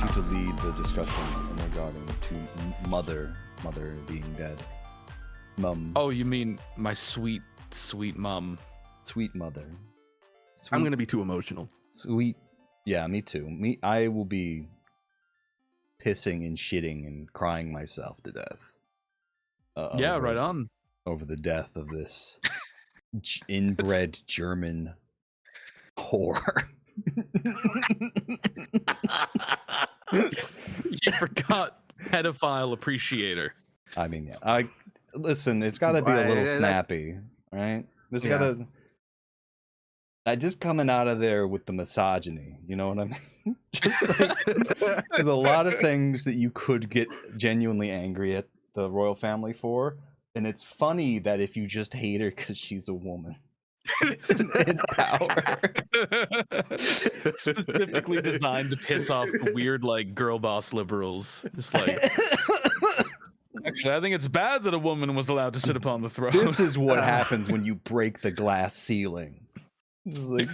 you to lead the discussion regarding to mother being dead. Mum. Oh, you mean my sweet, sweet mum. Sweet mother. I'm going to be too emotional. Sweet. Yeah, me too. I will be pissing and shitting and crying myself to death. Yeah, right on. Over the death of this inbred German whore. You forgot pedophile appreciator. I mean, yeah. Listen, it's got to be a little snappy, right? This gotta. I just coming out of there with the misogyny, you know what I mean? Just like, there's a lot of things that you could get genuinely angry at the royal family for, and it's funny that if you just hate her because she's a woman, it's power. Specifically designed to piss off the weird, like, girl boss liberals. Just like, actually, I think it's bad that a woman was allowed to sit upon the throne. This is what happens when you break the glass ceiling. It's like,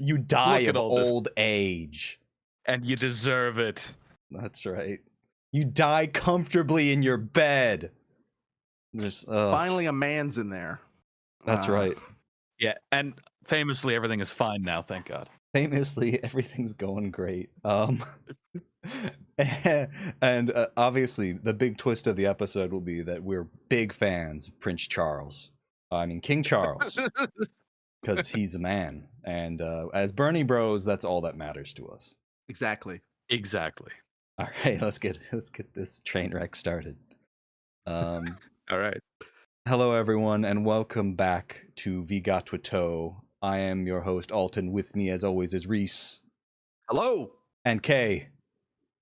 you die of old age. And you deserve it. That's right. You die comfortably in your bed. Finally, a man's in there. That's right. Yeah, and famously, everything is fine now, thank God. Famously, everything's going great. And obviously, the big twist of the episode will be that we're big fans of Prince Charles. I mean, King Charles. Because he's a man. And as Bernie Bros, that's all that matters to us. Exactly. All right, let's get this train wreck started. All right. Hello, everyone, and welcome back to Bigotry. I am your host, Alton. With me, as always, is Reese. Hello. And Kay.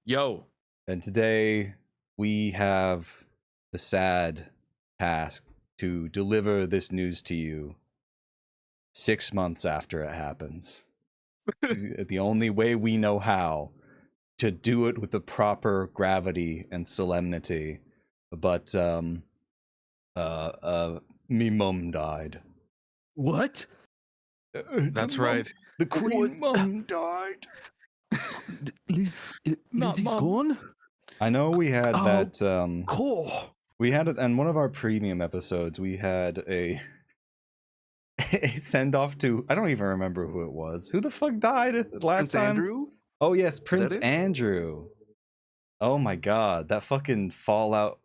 Yo. And today, we have the sad task to deliver this news to you 6 months after it happens. The only way we know how to do it with the proper gravity and solemnity. But me mum died. What? That's right. The Queen Mum died. Lizzie's gone? I know we had that Cool. we had it in one of our premium episodes. We had a send off to, I don't even remember who it was. Who the fuck died last Prince time? Andrew? Oh yes, Prince Andrew. Oh my god, that fucking Fallout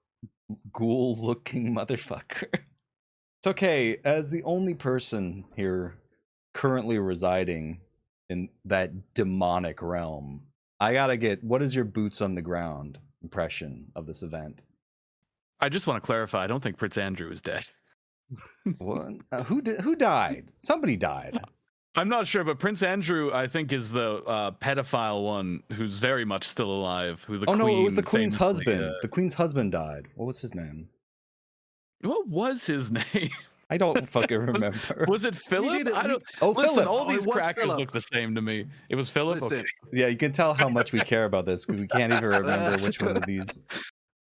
ghoul looking motherfucker. It's okay, as the only person here currently residing in that demonic realm, I gotta get, what is your boots on the ground impression of this event? I just want to clarify, I don't think Prince Andrew is dead. What? Who died? Somebody died. I'm not sure, but Prince Andrew, I think, is the pedophile one who's very much still alive. Who the Queen no, it was the Queen's famously, husband. The Queen's husband died. What was his name? What was his name? I don't fucking remember. Was it Philip? I don't. Oh, listen, Philip. all these it was crackers Philip. look the same to me. It was Philip. Listen. Okay. Yeah, you can tell how much we care about this because we can't even remember which one of these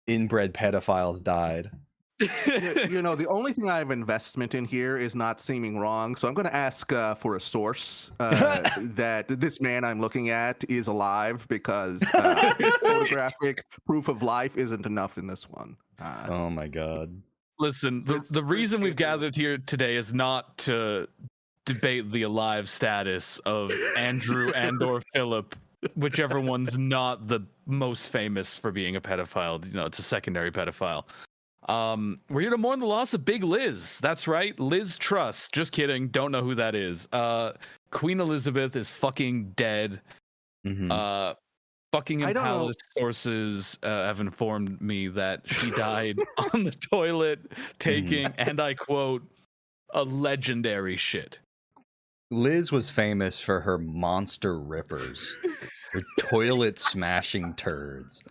inbred pedophiles died. You know, the only thing I have investment in here is not seeming wrong, so I'm going to ask for a source that this man I'm looking at is alive, because photographic proof of life isn't enough in this one. Oh my god. Listen, the reason we've gathered here today is not to debate the alive status of Andrew and/or Philip, whichever one's not the most famous for being a pedophile. You know, it's a secondary pedophile. We're here to mourn the loss of Big Liz. That's right, Liz Truss. Just kidding. Don't know who that is. Queen Elizabeth is fucking dead. Mm-hmm. Buckingham Palace sources have informed me that she died on the toilet taking, and I quote, a legendary shit. Liz was famous for her monster rippers, her toilet smashing turds.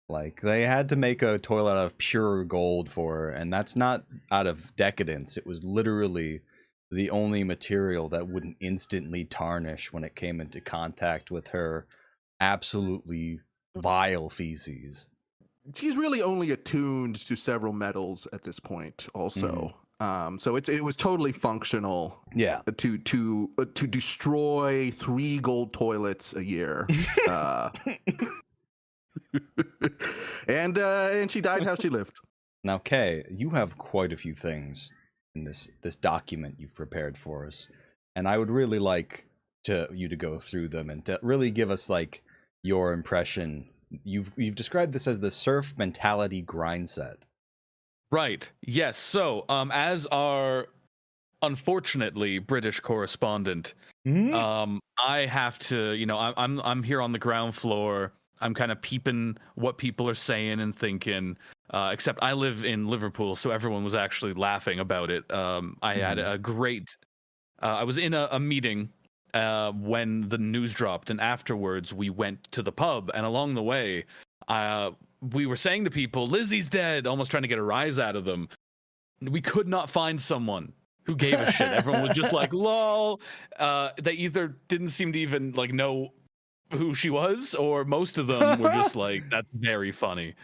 Like, they had to make a toilet out of pure gold for her, and that's not out of decadence. It was literally the only material that wouldn't instantly tarnish when it came into contact with her absolutely vile feces. She's really only attuned to several metals at this point, also. So it was totally functional. Yeah. To destroy 3 gold toilets a year. And she died how she lived. Now, Kay, you have quite a few things in this document you've prepared for us, and I would really like you to go through them and to really give us like your impression. You've described this as the surf mentality grind set. Right. Yes. So, as our unfortunately British correspondent, I have to, I'm here on the ground floor. I'm kind of peeping what people are saying and thinking. Except I live in Liverpool, so everyone was actually laughing about it. I had a great. I was in a meeting when the news dropped, and afterwards we went to the pub, and along the way, we were saying to people, "Lizzie's dead," almost trying to get a rise out of them. We could not find someone who gave a shit. Everyone was just like, "Lol." They either didn't seem to even like know who she was, or most of them were just like, "That's very funny."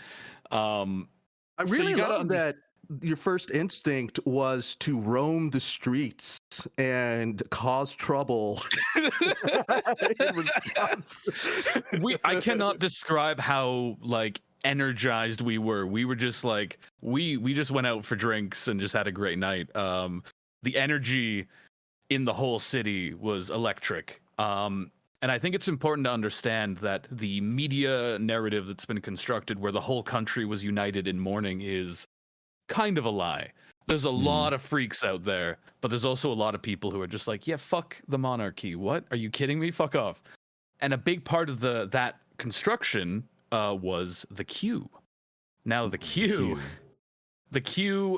I really love that your first instinct was to roam the streets and cause trouble in response. I cannot describe how like energized we were. We were just like we just went out for drinks and just had a great night. The energy in the whole city was electric. And I think it's important to understand that the media narrative that's been constructed where the whole country was united in mourning is kind of a lie. There's a lot of freaks out there, but there's also a lot of people who are just like, yeah, fuck the monarchy. What? Are you kidding me? Fuck off. And a big part of that construction was the queue. Now the queue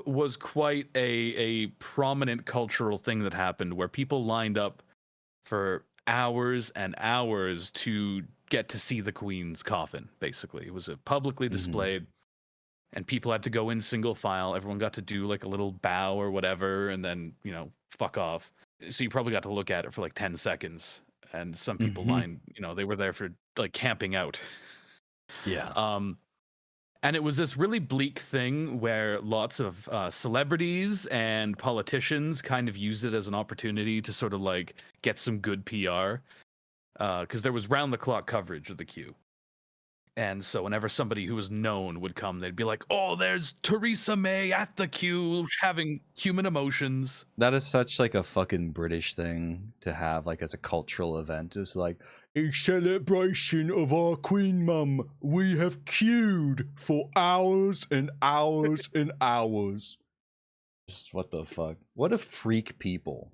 was quite a prominent cultural thing that happened where people lined up for hours and hours to get to see the Queen's coffin. Basically, it was publicly displayed. And people had to go in single file. Everyone got to do like a little bow or whatever, and then, fuck off. So you probably got to look at it for like 10 seconds. And some people lined, they were there for like camping out. Yeah. And it was this really bleak thing where lots of celebrities and politicians kind of used it as an opportunity to sort of like get some good PR. Because there was round the clock coverage of the queue. And so whenever somebody who was known would come, they'd be like, "Oh, there's Theresa May at the queue having human emotions." That is such like a fucking British thing to have like as a cultural event. It's like, in celebration of our Queen Mum, we have queued for hours and hours and hours. Just what the fuck? What a freak people.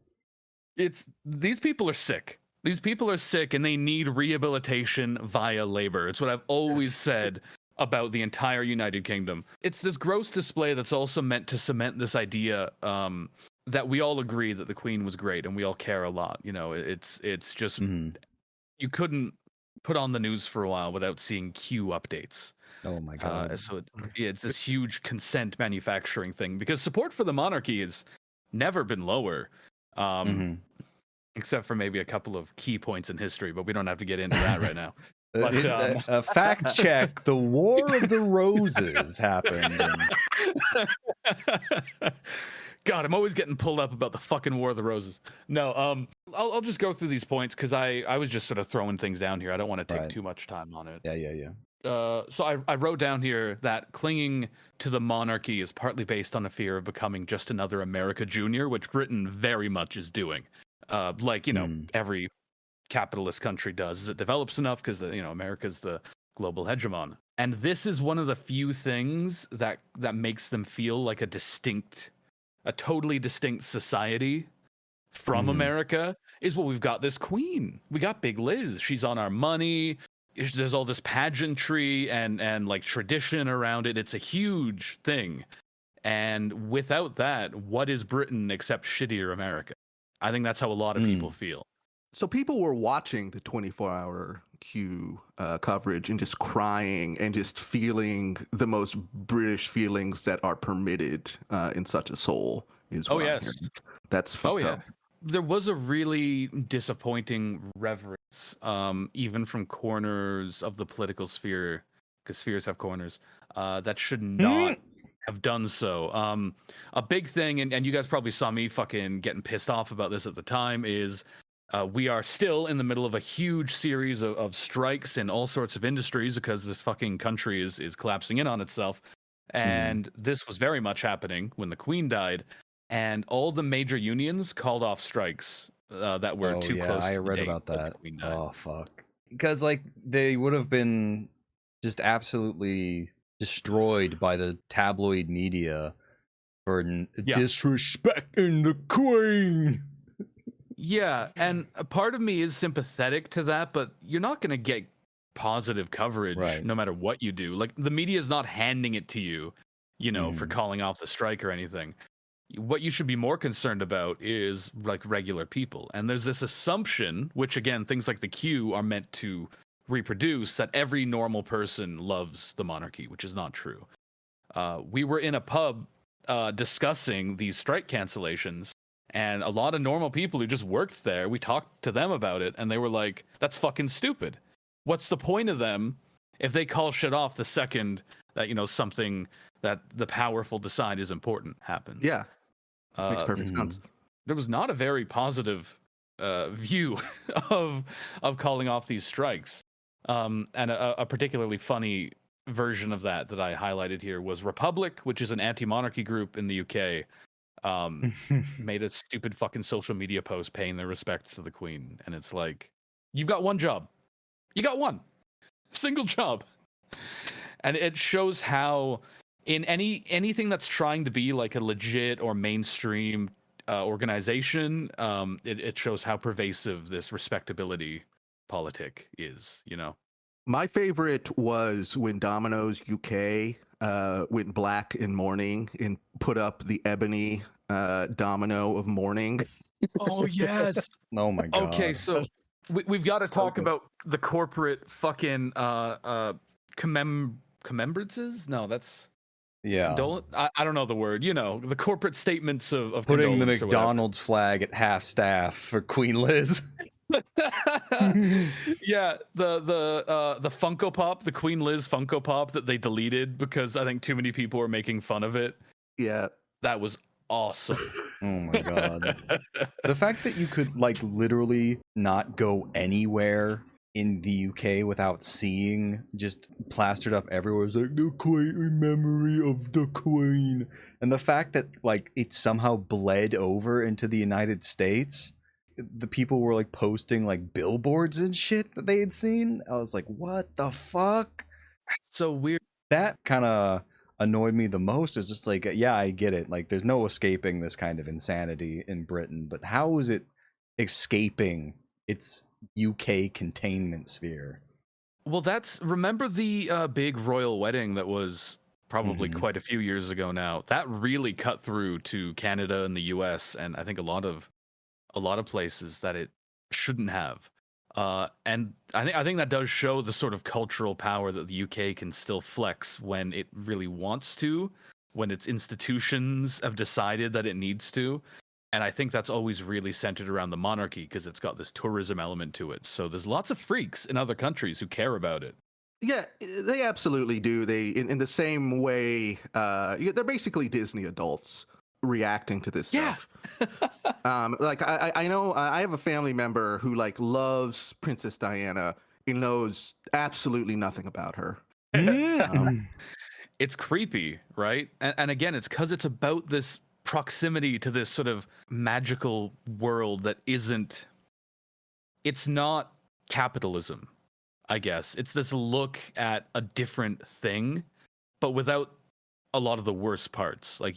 These people are sick. These people are sick and they need rehabilitation via labor. It's what I've always said about the entire United Kingdom. It's this gross display that's also meant to cement this idea that we all agree that the Queen was great and we all care a lot. It's just you couldn't put on the news for a while without seeing Q updates. Oh my god! So it's this huge consent manufacturing thing because support for the monarchy has never been lower. Except for maybe a couple of key points in history, but we don't have to get into that right now. But fact check: the War of the Roses happened. God, I'm always getting pulled up about the fucking War of the Roses. No, I'll just go through these points because I was just sort of throwing things down here. I don't want to take too much time on it. Yeah. So I wrote down here that clinging to the monarchy is partly based on a fear of becoming just another America Junior, which Britain very much is doing. Every capitalist country does as it develops enough because America's the global hegemon. And this is one of the few things that makes them feel like a totally distinct society from America is we've got this queen. We got Big Liz. She's on our money. There's all this pageantry and like tradition around it. It's a huge thing. And without that, what is Britain except shittier America? I think that's how a lot of people feel. So people were watching the 24-hour Q coverage and just crying and just feeling the most British feelings that are permitted in such a soul. That's fucked up. There was a really disappointing reverence, even from corners of the political sphere, because spheres have corners, that should not have done so. A big thing, and you guys probably saw me fucking getting pissed off about this at the time, is We are still in the middle of a huge series of strikes in all sorts of industries because this fucking country is collapsing in on itself. And this was very much happening when the Queen died, and all the major unions called off strikes that were too close I to the read date about that the that. Queen died. Oh fuck. Because like they would have been just absolutely destroyed by the tabloid media for disrespecting the Queen. Yeah, and a part of me is sympathetic to that, but you're not going to get positive coverage Right. no matter what you do. Like, the media is not handing it to you, for calling off the strike or anything. What you should be more concerned about is like regular people. And there's this assumption, which again, things like the Q are meant to reproduce, that every normal person loves the monarchy, which is not true. We were in a pub discussing these strike cancellations, and a lot of normal people who just worked there, we talked to them about it, and they were like, that's fucking stupid. What's the point of them if they call shit off the second that, something that the powerful decide is important happens? Yeah. Makes perfect sense. There was not a very positive view of calling off these strikes. And a particularly funny version of that I highlighted here was Republic, which is an anti-monarchy group in the UK. Made a stupid fucking social media post paying their respects to the Queen, and it's like, you've got one job, you got one single job, and it shows how in anything that's trying to be like a legit or mainstream organization, it shows how pervasive this respectability politic is. My favorite was when Domino's UK went black in mourning and put up the ebony domino of mourning. Oh yes. Oh my god. Okay, so we've got to talk about the corporate fucking commemorances. No, that's I don't know the word. The corporate statements of putting the condolence McDonald's flag at half staff for Queen Liz. Yeah, the Funko Pop, the Queen Liz Funko Pop that they deleted because I think too many people were making fun of it. Yeah, that was awesome. Oh my god. The fact that you could like literally not go anywhere in the UK without seeing just plastered up everywhere is like the Queen in memory of the Queen, and the fact that like it somehow bled over into the United States. The people were like posting like billboards and shit that they had seen. I was like, what the fuck? So weird. That kind of annoyed me the most. Is just like, yeah, I get it. Like, there's no escaping this kind of insanity in Britain, but how is it escaping its UK containment sphere? Well, remember the big royal wedding that was probably quite a few years ago now? That really cut through to Canada and the US, and I think a lot of places that it shouldn't have. And I think that does show the sort of cultural power that the UK can still flex when it really wants to, when its institutions have decided that it needs to. And I think that's always really centered around the monarchy because it's got this tourism element to it. So there's lots of freaks in other countries who care about it. Yeah, they absolutely do. They in the same way, they're basically Disney adults reacting to this stuff. Like I know I have a family member who like loves Princess Diana and knows absolutely nothing about her. It's creepy, right? And again, it's because it's about this proximity to this sort of magical world that it's not capitalism, I guess. It's this look at a different thing, but without a lot of the worst parts. Like,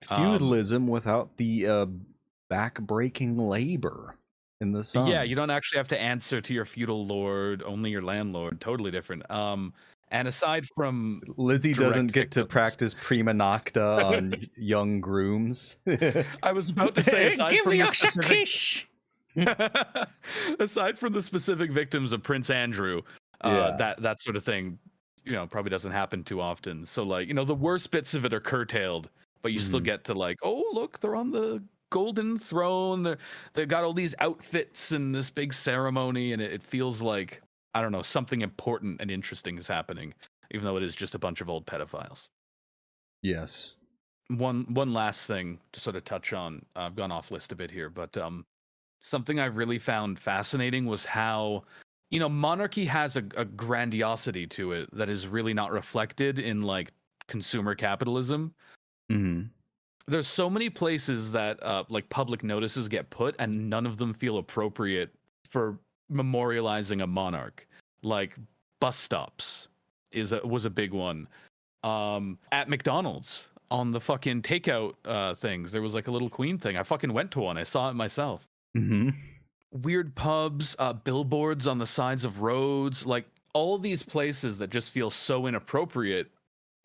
feudalism without the back-breaking labor in the sun. Yeah, you don't actually have to answer to your feudal lord, only your landlord. Totally different. And aside from Lizzie doesn't get to practice prima nocta on young grooms. I was about to say, aside from aside from the specific victims of Prince Andrew, that sort of thing, probably doesn't happen too often. So like, the worst bits of it are curtailed, but you still get to like, oh look, they're on the golden throne. They've got all these outfits and this big ceremony, and it feels like, I don't know, something important and interesting is happening, even though it is just a bunch of old pedophiles. Yes. One last thing to sort of touch on. I've gone off list a bit here, but something I really found fascinating was how, you know, monarchy has a grandiosity to it that is really not reflected in like consumer capitalism. Mm-hmm. There's so many places that like public notices get put, and none of them feel appropriate for memorializing a monarch. Like bus stops was a big one. At McDonald's on the fucking takeout things, there was like a little queen thing. I fucking went to one. I saw it myself. Mm-hmm. Weird pubs, billboards on the sides of roads, like all these places that just feel so inappropriate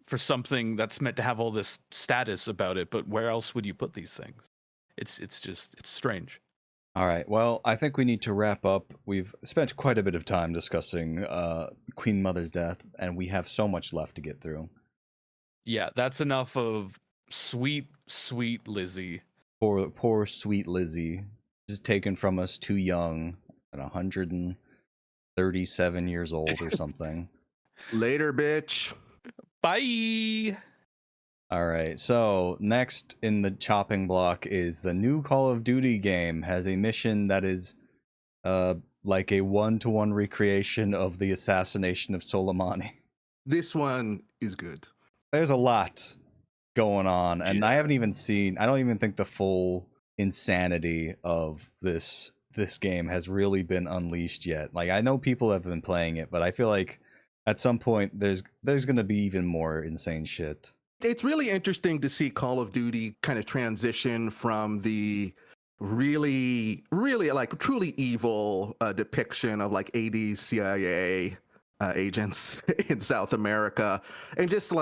for something that's meant to have all this status about it. But where else would you put these things? It's strange. All right. Well, I think we need to wrap up. We've spent quite a bit of time discussing Queen Mother's death, and we have so much left to get through. Yeah, that's enough of sweet, sweet Lizzie. Poor sweet Lizzie, just taken from us too young, at 137 years old or something. Later, bitch. Bye. All right. So next in the chopping block is the new Call of Duty game has a mission that is like a 1-to-1 recreation of the assassination of Soleimani. This one is good. There's a lot going on, and I don't even think the full insanity of this game has really been unleashed yet. Like, I know people have been playing it, but I feel like at some point there's going to be even more insane shit. It's really interesting to see Call of Duty kind of transition from the really, really like truly evil depiction of like 80s CIA agents in South America, and just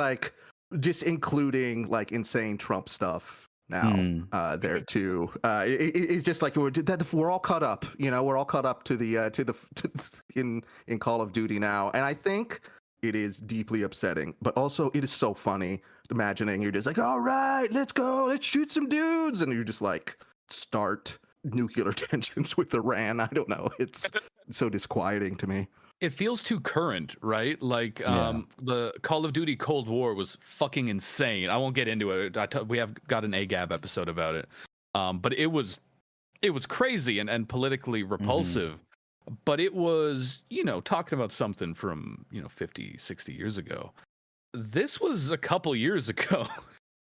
including like insane Trump stuff now there too. It's just like we're all caught up, you know, we're all caught up to the in Call of Duty now, and I think it is deeply upsetting, but also it is so funny imagining you're just like, all right, let's go, let's shoot some dudes, and you're just like start nuclear tensions with Iran. I don't know, it's so disquieting to me. It feels too current, right? Like the Call of Duty Cold War was fucking insane. I won't get into it. We have got an AGAB episode about it. But it was crazy and politically repulsive. But it was, you know, talking about something from, 50, 60 years ago. This was a couple years ago.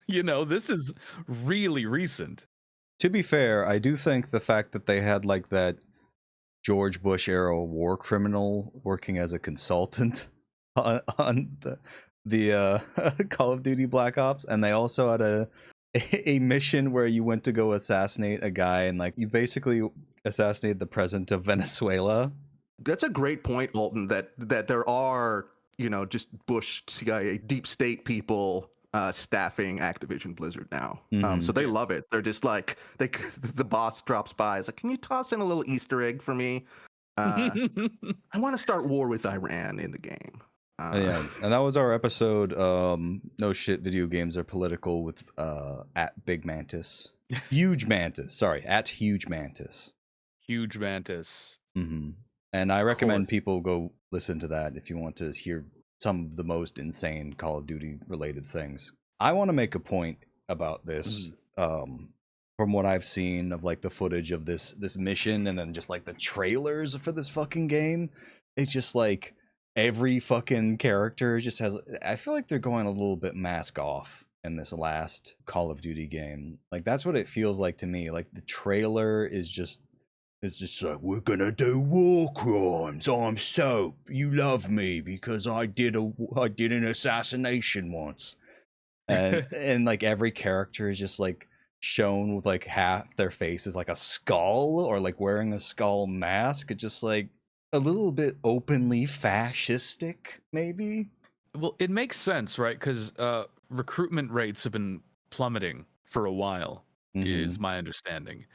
This is really recent. To be fair, I do think the fact that they had like that George Bush era war criminal working as a consultant on the Call of Duty Black Ops, and they also had a mission where you went to go assassinate a guy, and like you basically assassinated the president of Venezuela. That's a great point, Alton, that there are, just Bush CIA deep state people staffing Activision Blizzard now. So they love it. They're just like, the boss drops by, is like, can you toss in a little Easter egg for me? I want to start war with Iran in the game. Yeah, and that was our episode. No shit, video games are political with at Big Mantis, Huge Mantis. Sorry, at Huge Mantis. Huge Mantis. And I recommend people go listen to that if you want to hear some of the most insane Call of Duty related things. I want to make a point about this. From what I've seen of like the footage of this mission, and then just like the trailers for this fucking game, it's just like every fucking character just has, I feel like they're going a little bit mask off in this last Call of Duty game. Like that's what it feels like to me. Like the trailer is just, it's just like, we're gonna do war crimes. I'm Soap. You love me because I did an assassination once. And like every character is just like shown with like half their face is like a skull or like wearing a skull mask. It's just like a little bit openly fascistic, maybe. Well, it makes sense, right? Because recruitment rates have been plummeting for a while, is my understanding.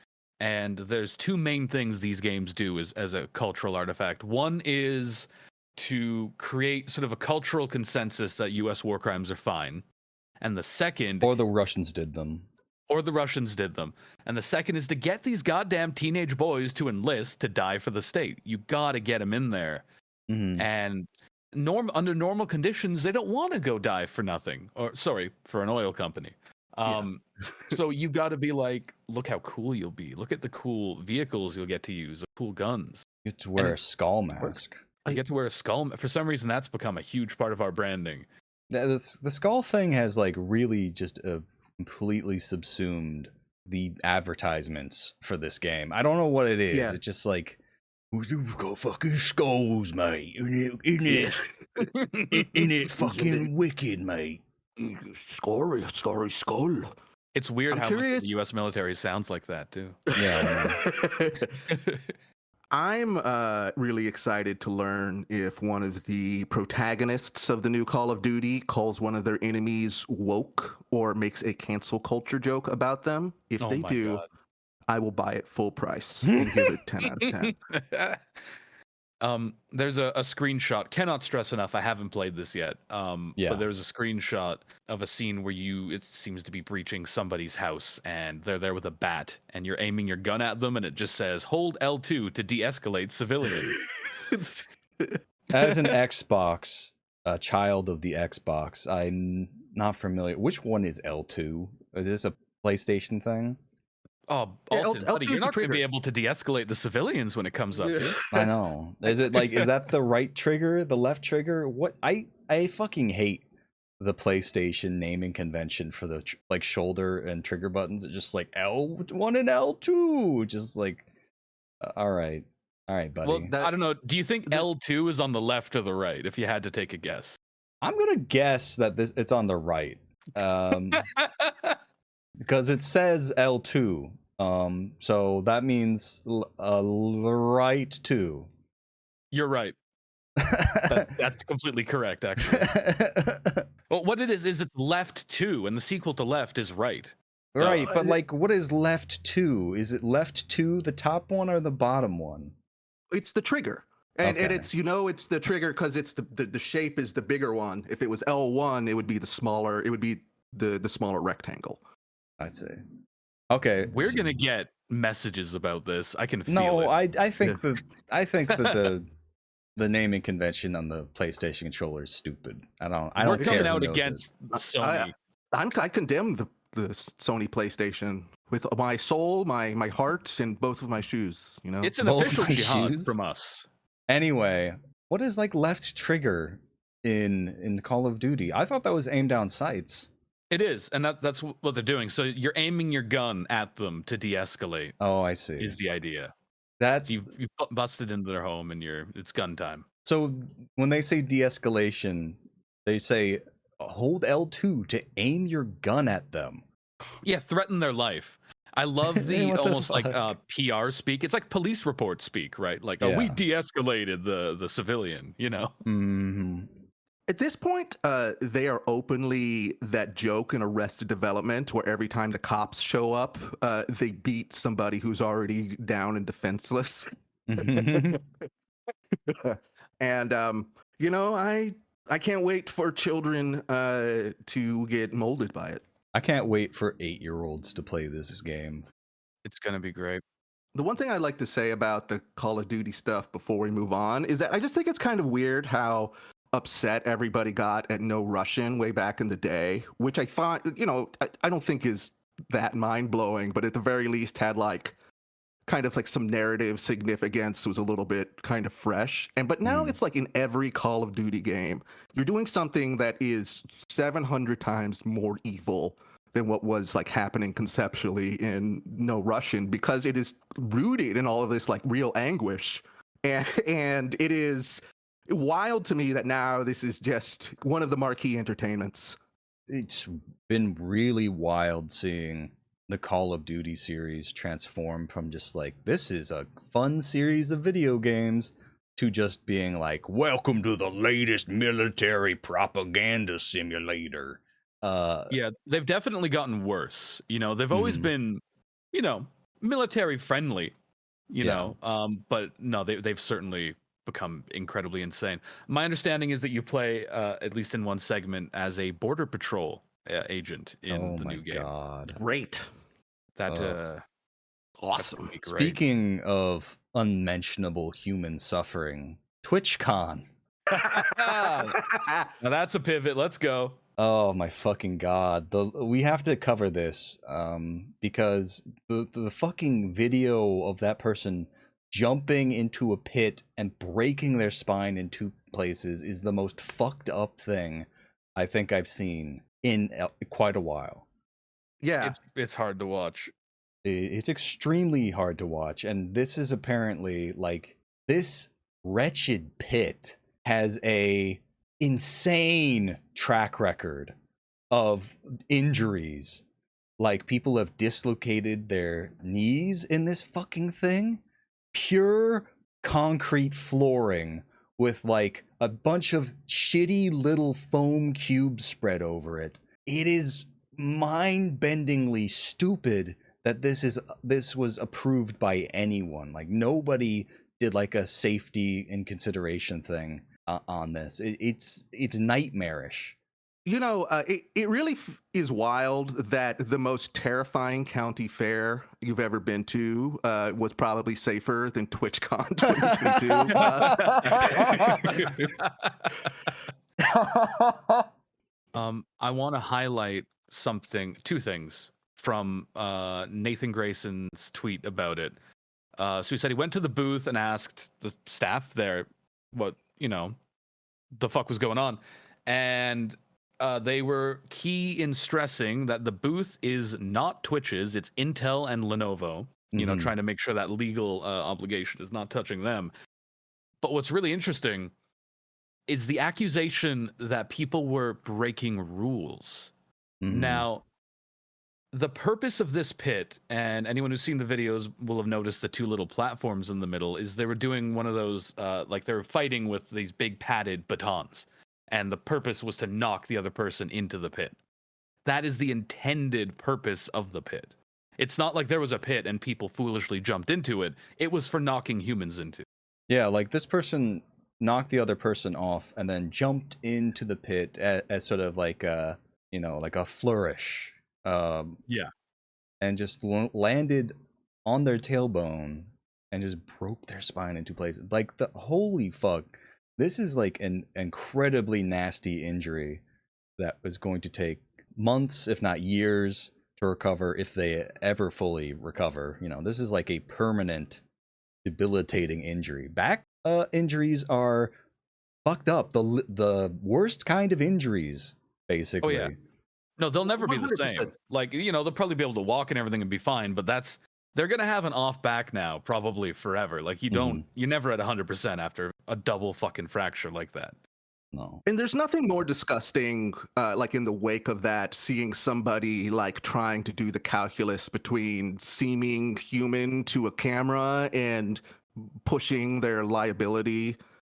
And there's two main things these games do as a cultural artifact. One is to create sort of a cultural consensus that U.S. war crimes are fine. And the second... Or the Russians did them. And the second is to get these goddamn teenage boys to enlist to die for the state. You gotta get them in there. And under normal conditions, they don't want to go die for nothing. Or, sorry, for an oil company. So you got to be like, look how cool you'll be. Look at the cool vehicles you'll get to use, the cool guns. You get to wear a skull mask. You get to wear a skull. For some reason, that's become a huge part of our branding. The skull thing has like really just completely subsumed the advertisements for this game. I don't know what it is. Yeah. It's just like, we've got fucking skulls, mate. Isn't it fucking wicked, mate? Scary skull. It's weird I'm how curious- much the U.S. military sounds like that too. Yeah. I'm really excited to learn if one of the protagonists of the new Call of Duty calls one of their enemies woke or makes a cancel culture joke about them. If they do, God. I will buy it full price and give it 10 out of 10. There's a screenshot. Cannot stress enough. I haven't played this yet. Yeah. But there's a screenshot of a scene where it seems to be breaching somebody's house, and they're there with a bat, and you're aiming your gun at them, and it just says "Hold L2 to de-escalate civilian." As an Xbox, a child of the Xbox, I'm not familiar. Which one is L2? Is this a PlayStation thing? Oh, Yeah, Alton, L2 buddy, is you're the not going to be trigger. able to de-escalate the civilians when it comes up here. I know. Is that the right trigger? The left trigger? What? I fucking hate the PlayStation naming convention for the like shoulder and trigger buttons. It's just like L1 and L2. Just like, all right, buddy. Well, I don't know. Do you think L2 is on the left or the right? If you had to take a guess. I'm gonna guess that it's on the right, because it says L2. So that means right 2. You're right. That's completely correct, actually. Well, what it is it's left 2, and the sequel to left is right. Right, but like, what is left 2? Is it left 2 the top one or the bottom one? It's the trigger. And Okay. it's it's the trigger because it's the shape is the bigger one. If it was L1, it would be the smaller smaller rectangle. I see. Okay, We're gonna get messages about this. I can feel no, it. I think that the naming convention on the PlayStation controller is stupid. I don't We're care coming who out knows it. against Sony. I condemn the Sony PlayStation with my soul, my heart, and both of my shoes. It's an Both official my jihad shoes? from us. Anyway, what is like left trigger in Call of Duty? I thought that was aim down sights. It is, and that's what they're doing. So you're aiming your gun at them to de-escalate. Oh, I see. Is the idea? That's You busted into their home, and it's gun time. so when they say de-escalation, they say hold L2 to aim your gun at them. Yeah, threaten their life. I love the What the almost like fuck? PR speak. It's like police report speak, right? Like, we Yeah. de-escalated the civilian. Mm-hmm. At this point, they are openly that joke in Arrested Development where every time the cops show up, they beat somebody who's already down and defenseless. And I can't wait for children to get molded by it. I can't wait for 8-year-olds to play this game. It's gonna be great. The one thing I'd like to say about the Call of Duty stuff before we move on is that I just think it's kind of weird how upset everybody got at No Russian way back in the day, which I thought, I don't think is that mind-blowing, but at the very least had like kind of like some narrative significance, was a little bit kind of fresh. But now it's like in every Call of Duty game, you're doing something that is 700 times more evil than what was like happening conceptually in No Russian, because it is rooted in all of this like real anguish. And it is wild to me that now this is just one of the marquee entertainments. It's been really wild seeing the Call of Duty series transform from just like, this is a fun series of video games, to just being like, welcome to the latest military propaganda simulator. Yeah, they've definitely gotten worse. They've always been, military friendly, but no, they've certainly become incredibly insane. My understanding is that you play, at least in one segment, as a border patrol agent in the new game. God. Great. That Awesome. would be great. Speaking of unmentionable human suffering, TwitchCon. Now that's a pivot. Let's go. Oh my fucking god. We have to cover this because the fucking video of that person jumping into a pit and breaking their spine in two places is the most fucked up thing I think I've seen in quite a while. Yeah. It's hard to watch. It's extremely hard to watch, and this is apparently like this wretched pit has a insane track record of injuries. Like people have dislocated their knees in this fucking thing. Pure concrete flooring with like a bunch of shitty little foam cubes spread over it. It is mind-bendingly stupid that this was approved by anyone. Like nobody did like a safety and consideration thing on this. It's nightmarish. It really is wild that the most terrifying county fair you've ever been to was probably safer than TwitchCon 2022. I want to highlight two things from Nathan Grayson's tweet about it. So he said he went to the booth and asked the staff there what, the fuck was going on. And they were key in stressing that the booth is not Twitch's, it's Intel and Lenovo, trying to make sure that legal obligation is not touching them. But what's really interesting is the accusation that people were breaking rules. Now, the purpose of this pit, and anyone who's seen the videos will have noticed the two little platforms in the middle, is they were doing one of those, like they were fighting with these big padded batons. And the purpose was to knock the other person into the pit. That is the intended purpose of the pit. It's not like there was a pit and people foolishly jumped into it. It was for knocking humans into. Yeah, like this person knocked the other person off and then jumped into the pit as sort of like a, like a flourish. Yeah. And just landed on their tailbone and just broke their spine into places. Like holy fuck. This is like an incredibly nasty injury that was going to take months, if not years, to recover if they ever fully recover. This is like a permanent, debilitating injury. Back injuries are fucked up. The worst kind of injuries, basically. Oh, yeah. No, they'll never be the 100%. same. Like, they'll probably be able to walk and everything and be fine, but they're going to have an off back now, probably forever. Like, you're never at 100% after a double fucking fracture like that. No. And there's nothing more disgusting, like in the wake of that, seeing somebody like trying to do the calculus between seeming human to a camera and pushing their liability,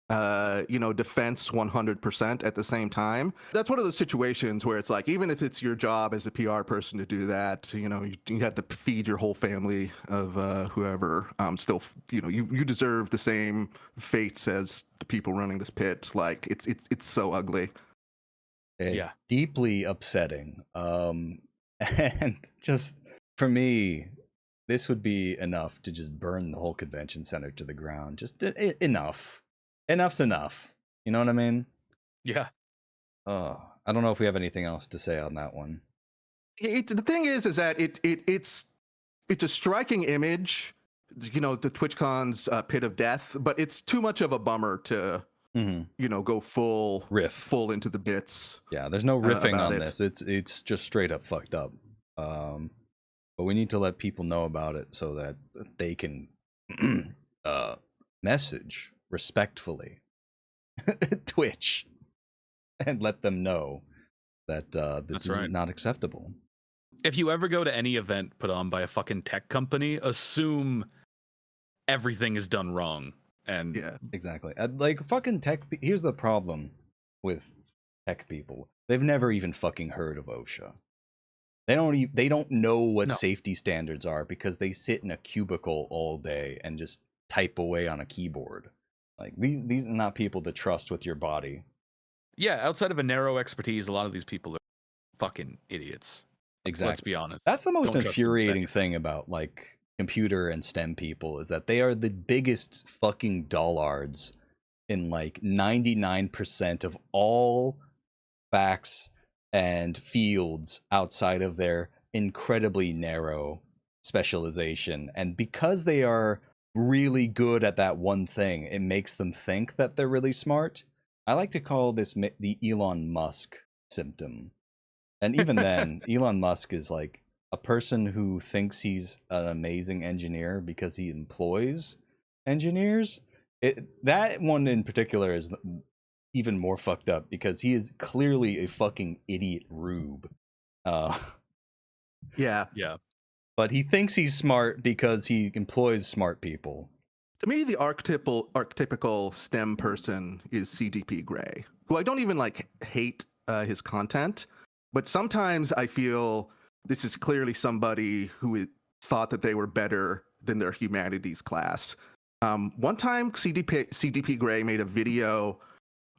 defense 100% at the same time. That's one of those situations where it's like, even if it's your job as a PR person to do that, you have to feed your whole family of whoever. Still, you deserve the same fates as the people running this pit. Like it's so ugly. Yeah, deeply upsetting. And just for me, this would be enough to just burn the whole convention center to the ground. Just enough. Enough's enough. You know what I mean? Yeah. I don't know if we have anything else to say on that one. The thing is that it's a striking image, the TwitchCon's pit of death, but it's too much of a bummer to go full into the bits. Yeah, there's no riffing on this. It's just straight up fucked up. But we need to let people know about it so that they can message respectfully Twitch and let them know that this is not acceptable. If you ever go to any event put on by a fucking tech company, assume everything is done wrong. And yeah, exactly. Like fucking tech. Here's the problem with tech people: they've never even fucking heard of OSHA. They don't know what safety standards are because they sit in a cubicle all day and just type away on a keyboard. Like these are not people to trust with your body. Yeah, outside of a narrow expertise, a lot of these people are fucking idiots. Exactly. Let's be honest. That's the most infuriating thing about like computer and STEM people is that they are the biggest fucking dullards in like 99% of all facts and fields outside of their incredibly narrow specialization. And because they are really good at that one thing, it makes them think that they're really smart. I like to call this the Elon Musk symptom. And even then, Elon Musk is like a person who thinks he's an amazing engineer because he employs engineers. That one in particular is even more fucked up because he is clearly a fucking idiot rube. Uh, Yeah. but he thinks he's smart because he employs smart people. To me, the archetypical STEM person is CDP Grey, who I don't even like hate his content, but sometimes I feel this is clearly somebody who thought that they were better than their humanities class. One time, CDP Grey made a video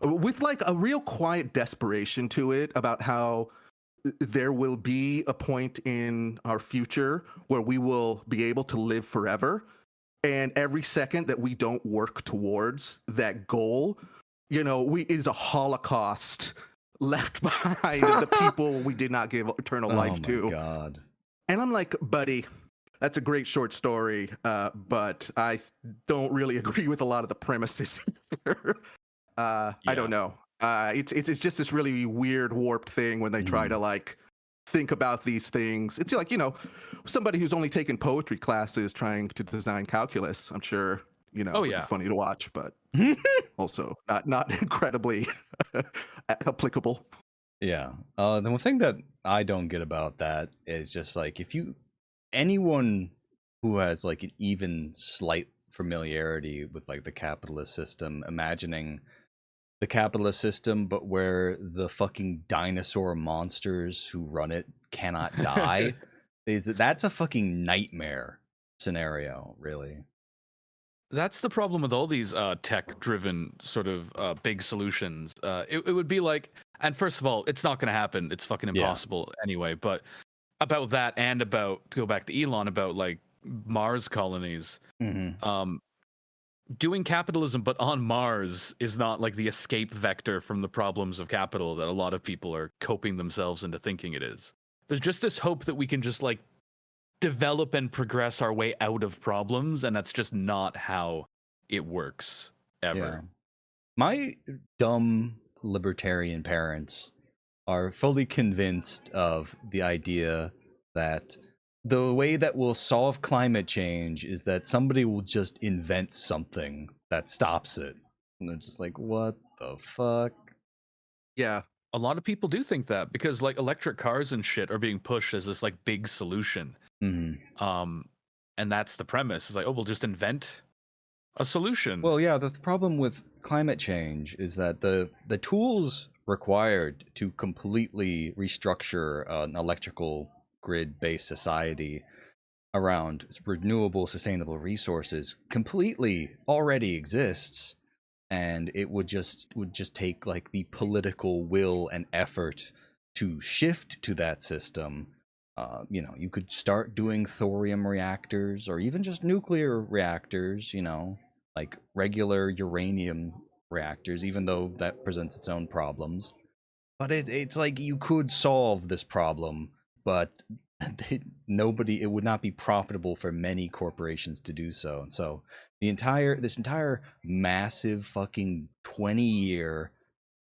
with like a real quiet desperation to it about how there will be a point in our future where we will be able to live forever. And every second that we don't work towards that goal, it is a holocaust left behind of the people we did not give eternal life to. Oh my God. And I'm like, buddy, that's a great short story, but I don't really agree with a lot of the premises here. I don't know. It's just this really weird, warped thing when they try to like think about these things. It's like, somebody who's only taken poetry classes trying to design calculus. I'm sure, it would be funny to watch, but also not incredibly applicable. Yeah. The one thing that I don't get about that is just like anyone who has like an even slight familiarity with like the capitalist system, imagining the capitalist system, but where the fucking dinosaur monsters who run it cannot die, that's a fucking nightmare scenario, really. That's the problem with all these tech-driven sort of big solutions. It would be like, and first of all, it's not going to happen. It's fucking impossible anyway. But about that, and about, to go back to Elon, about like Mars colonies. Doing capitalism but on Mars is not like the escape vector from the problems of capital that a lot of people are coping themselves into thinking it is. There's just this hope that we can just like develop and progress our way out of problems, and that's just not how it works ever. Yeah. My dumb libertarian parents are fully convinced of the idea that the way that we'll solve climate change is that somebody will just invent something that stops it. And they're just like, what the fuck? Yeah. A lot of people do think that because like electric cars and shit are being pushed as this like big solution. And that's the premise. It's like, oh, we'll just invent a solution. Well, yeah, the problem with climate change is that the tools required to completely restructure an electrical grid-based society around renewable, sustainable resources completely already exists, and it would just take like the political will and effort to shift to that system. You could start doing thorium reactors or even just nuclear reactors, like regular uranium reactors, even though that presents its own problems. But it's like you could solve this problem, but it would not be profitable for many corporations to do so. And so this entire massive fucking 20-year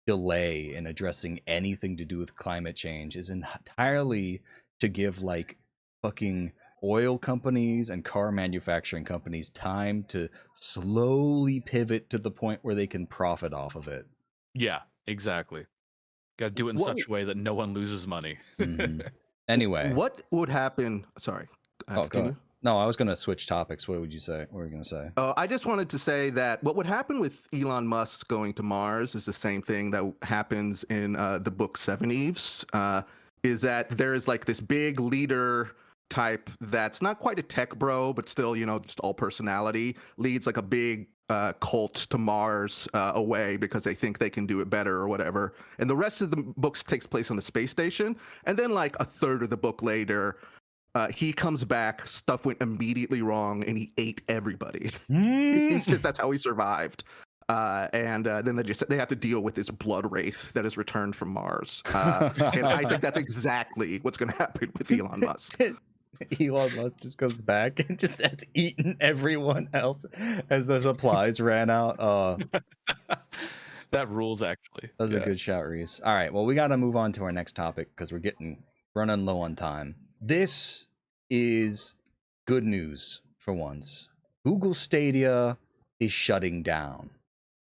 delay in addressing anything to do with climate change is entirely to give like fucking oil companies and car manufacturing companies time to slowly pivot to the point where they can profit off of it. Yeah, exactly. Got to do it in such a way that no one loses money. Anyway, what would happen? Sorry. Continue. No, I was going to switch topics. What would you say? What were you going to say? Oh, I just wanted to say that what would happen with Elon Musk going to Mars is the same thing that happens in the book Seven Eves. Is that there is like this big leader type that's not quite a tech bro, but still, just all personality, leads like a big cult to Mars away because they think they can do it better or whatever. And the rest of the books takes place on the space station. And then like a third of the book later, he comes back, stuff went immediately wrong, and he ate everybody. That's how he survived. and then they have to deal with this blood wraith that is returned from Mars. And I think that's exactly what's going to happen with Elon Musk. Elon Musk just goes back and just has eaten everyone else as the supplies ran out. That rules, actually. That was a good shout, Reese. All right, well, we got to move on to our next topic because we're running low on time. This is good news for once. Google Stadia is shutting down.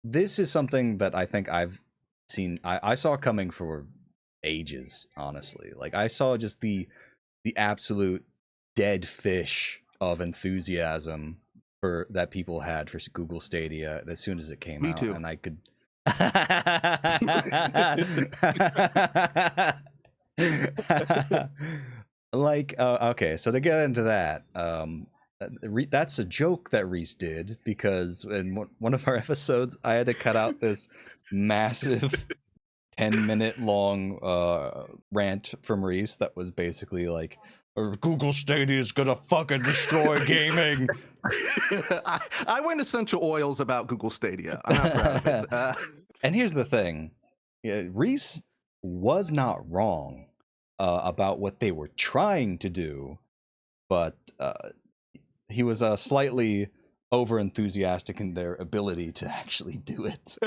This is something that I think I've seen. I saw coming for ages, honestly. Like, I saw just the absolute dead fish of enthusiasm that people had for Google Stadia as soon as it came out. Me too. And I could okay, so to get into that, that's a joke that Reese did, because in one of our episodes I had to cut out this massive 10-minute long rant from Reese that was basically like, Google Stadia is gonna fucking destroy gaming. I went essential oils about Google Stadia. I'm not proud of it. And here's the thing. Reese was not wrong about what they were trying to do, but he was slightly over enthusiastic in their ability to actually do it.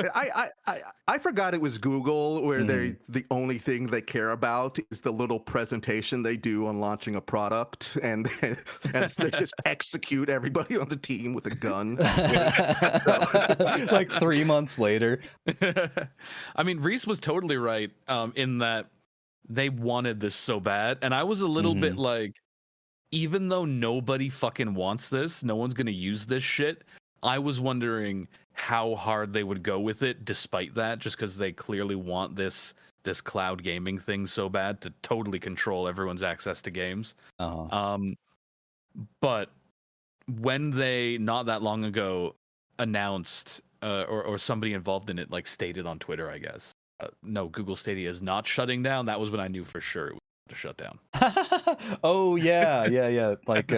I forgot it was Google, where the only thing they care about is the little presentation they do on launching a product, and they just execute everybody on the team with a gun. Like 3 months later. I mean, Reese was totally right in that they wanted this so bad, and I was a little bit like, even though nobody fucking wants this, no one's gonna use this shit, I was wondering how hard they would go with it despite that, just because they clearly want this cloud gaming thing so bad to totally control everyone's access to games. But when they, not that long ago, announced or somebody involved in it like stated on Twitter, I guess, no, Google Stadia is not shutting down, that was when I knew for sure it was to shut down. Oh yeah. Like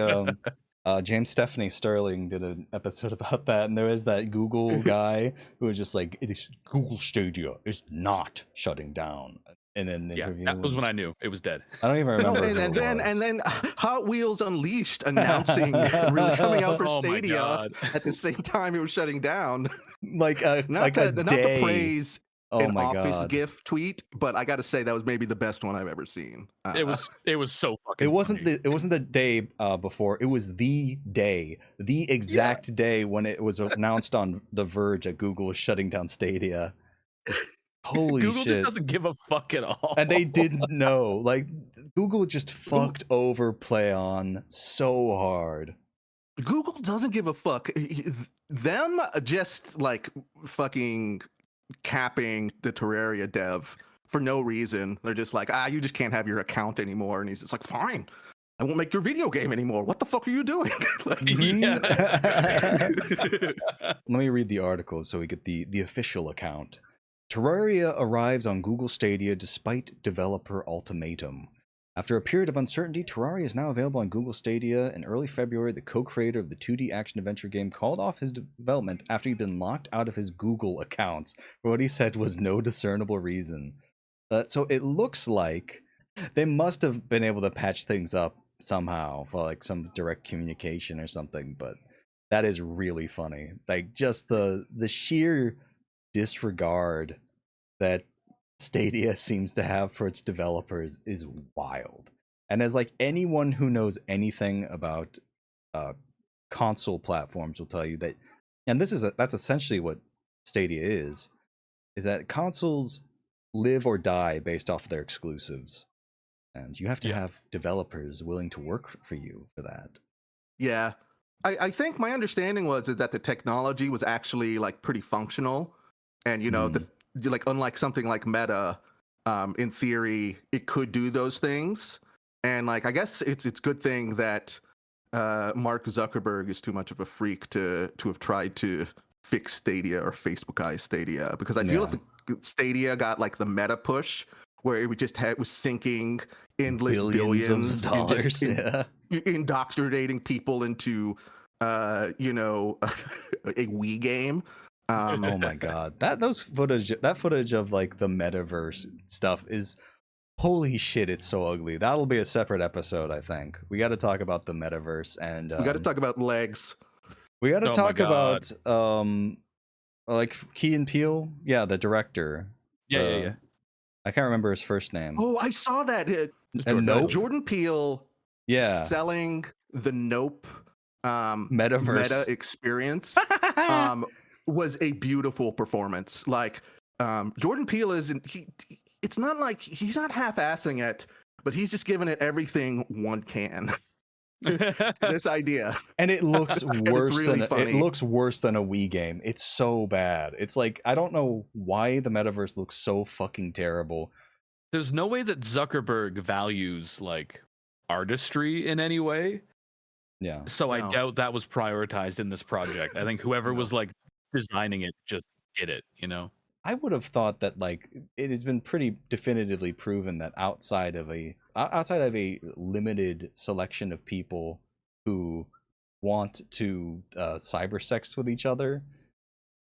James Stephanie Sterling did an episode about that, and there was that Google guy who was just like, Google Stadia is not shutting down. And then that was when I knew it was dead. I don't even remember. And then Hot Wheels Unleashed announcing really coming out for Stadia at the same time it was shutting down. Like not to praise an Office God. GIF tweet, but I got to say that was maybe the best one I've ever seen. It was so fucking. It wasn't the day before. It was the exact day when it was announced on The Verge that Google was shutting down Stadia. Holy Google shit! just doesn't give a fuck at all, and they didn't know. Like, Google just fucked over PlayOn so hard. Google doesn't give a fuck. Them just like fucking capping the Terraria dev for no reason. They're just like, you just can't have your account anymore. And he's just like, fine, I won't make your video game anymore. What the fuck are you doing? Let me read the article so we get the official account. Terraria arrives on Google Stadia despite developer ultimatum. After a period of uncertainty, Terraria is now available on Google Stadia. In early February, the co-creator of the 2D action-adventure game called off his development after he'd been locked out of his Google accounts for what he said was no discernible reason. So it looks like they must have been able to patch things up somehow for like some direct communication or something, but that is really funny. Like, just the sheer disregard that Stadia seems to have for its developers is wild. And as like anyone who knows anything about console platforms will tell you that, and that's essentially what Stadia is that consoles live or die based off their exclusives, and you have to have developers willing to work for you for that. Yeah, I think my understanding is that the technology was actually like pretty functional, and like unlike something like Meta, in theory it could do those things, and like I guess it's good thing that Mark Zuckerberg is too much of a freak to have tried to fix Stadia or Facebookize Stadia, because I feel if Stadia got like the Meta push where it would just was sinking endless billions of dollars, indoctrinating people into a Wii game, Oh my god, that footage of like the metaverse stuff is holy shit. It's so ugly. That'll be a separate episode. I think we got to talk about the metaverse, and We got to talk about legs. we got to Oh my talk God. about like Key and Peele, yeah, the director. Yeah. I can't remember his first name. Oh, I saw that. And Nope. Jordan Peele Yeah, selling the Nope metaverse meta experience was a beautiful performance. Like Jordan Peele it's not like he's not half-assing it, but he's just giving it everything one can. This idea. And it looks worse really than funny. it looks worse than a Wii game. It's so bad. It's like I don't know why the metaverse looks so fucking terrible. There's no way that Zuckerberg values like artistry in any way. Yeah. So I No. doubt that was prioritized in this project. I think whoever was like designing it just did it, you know? I would have thought that like it has been pretty definitively proven that outside of a limited selection of people who want to cybersex with each other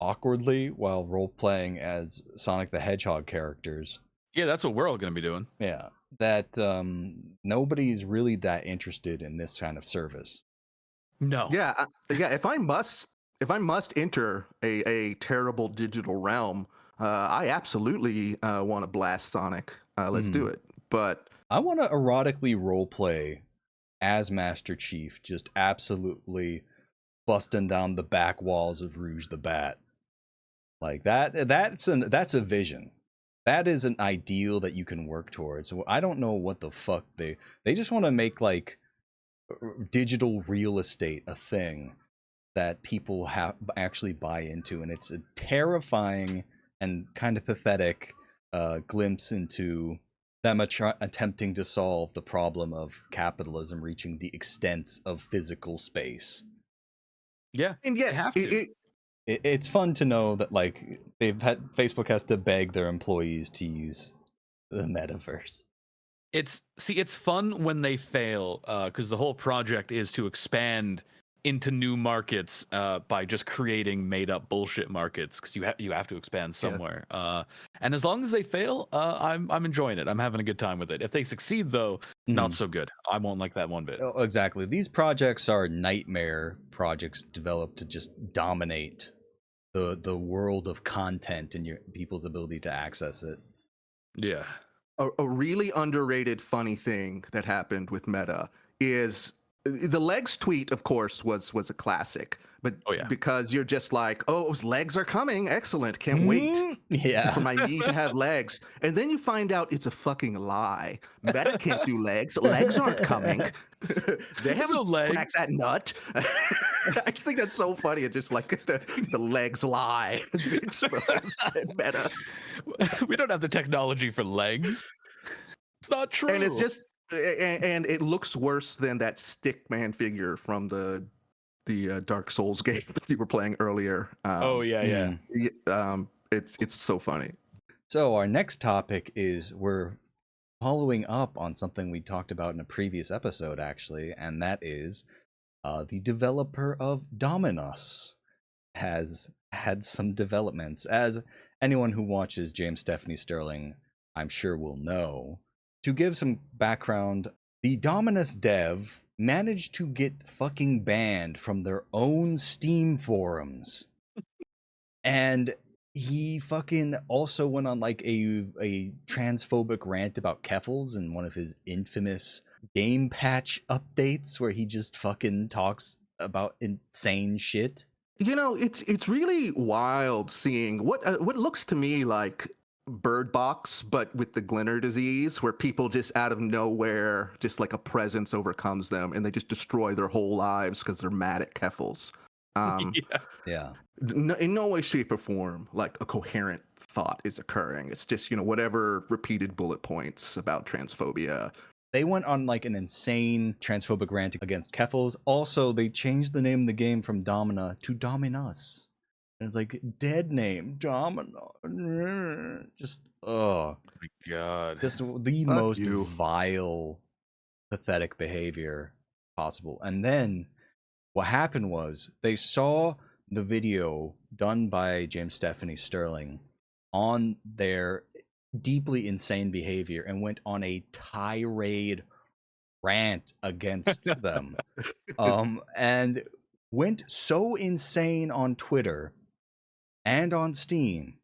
awkwardly while role playing as Sonic the Hedgehog characters. Yeah, that's what we're all going to be doing. Yeah, that nobody's really that interested in this kind of service. No. Yeah, if I must enter a terrible digital realm, I absolutely want to blast Sonic. Let's do it. But I want to erotically roleplay as Master Chief, just absolutely busting down the back walls of Rouge the Bat. Like that's a vision. That is an ideal that you can work towards. So I don't know what the fuck they just want to make like digital real estate a thing that people actually buy into, and it's a terrifying and kind of pathetic glimpse into them attempting to solve the problem of capitalism reaching the extents of physical space. Yeah. and They yeah, have to. It's fun to know that like Facebook has to beg their employees to use the metaverse. It's fun when they fail, because the whole project is to expand into new markets by just creating made up bullshit markets, because you have to expand somewhere. And as long as they fail, I'm enjoying it. I'm having a good time with it. If they succeed though, not so good. I won't like that one bit. Oh, exactly. These projects are nightmare projects developed to just dominate the world of content and your people's ability to access it. Yeah. a really underrated funny thing that happened with Meta is the legs tweet, of course, was a classic. But because you're just like, oh, legs are coming, excellent, can't wait for my knee to have legs. And then you find out it's a fucking lie. Meta can't do legs. Legs aren't coming. They haven't no legs. cracked that nut. I just think that's so funny. It's just like the legs lie has been exposed in Meta. We don't have the technology for legs. It's not true. And it's just, and it looks worse than that Stickman figure from the Dark Souls game that you were playing earlier. It's so funny. So our next topic is we're following up on something we talked about in a previous episode, actually, and that is the developer of Dominus has had some developments. As anyone who watches James Stephanie Sterling, I'm sure will know. To give some background, the Dominus dev managed to get fucking banned from their own Steam forums. And he fucking also went on like a transphobic rant about Keffals in one of his infamous game patch updates where he just fucking talks about insane shit. You know, it's really wild seeing what looks to me like Bird Box, but with the Glinner disease, where people just out of nowhere, just like a presence overcomes them, and they just destroy their whole lives because they're mad at Keffals. Yeah. In no way, shape, or form, like a coherent thought is occurring. It's just, whatever repeated bullet points about transphobia. They went on like an insane transphobic rant against Keffals. Also, they changed the name of the game from Domina to Dominus. And it's like, dead name, Domino. Just, oh my God. Just the most vile, pathetic behavior possible. And then what happened was they saw the video done by James Stephanie Sterling on their deeply insane behavior and went on a tirade rant against them. And went so insane on Twitter and on Steam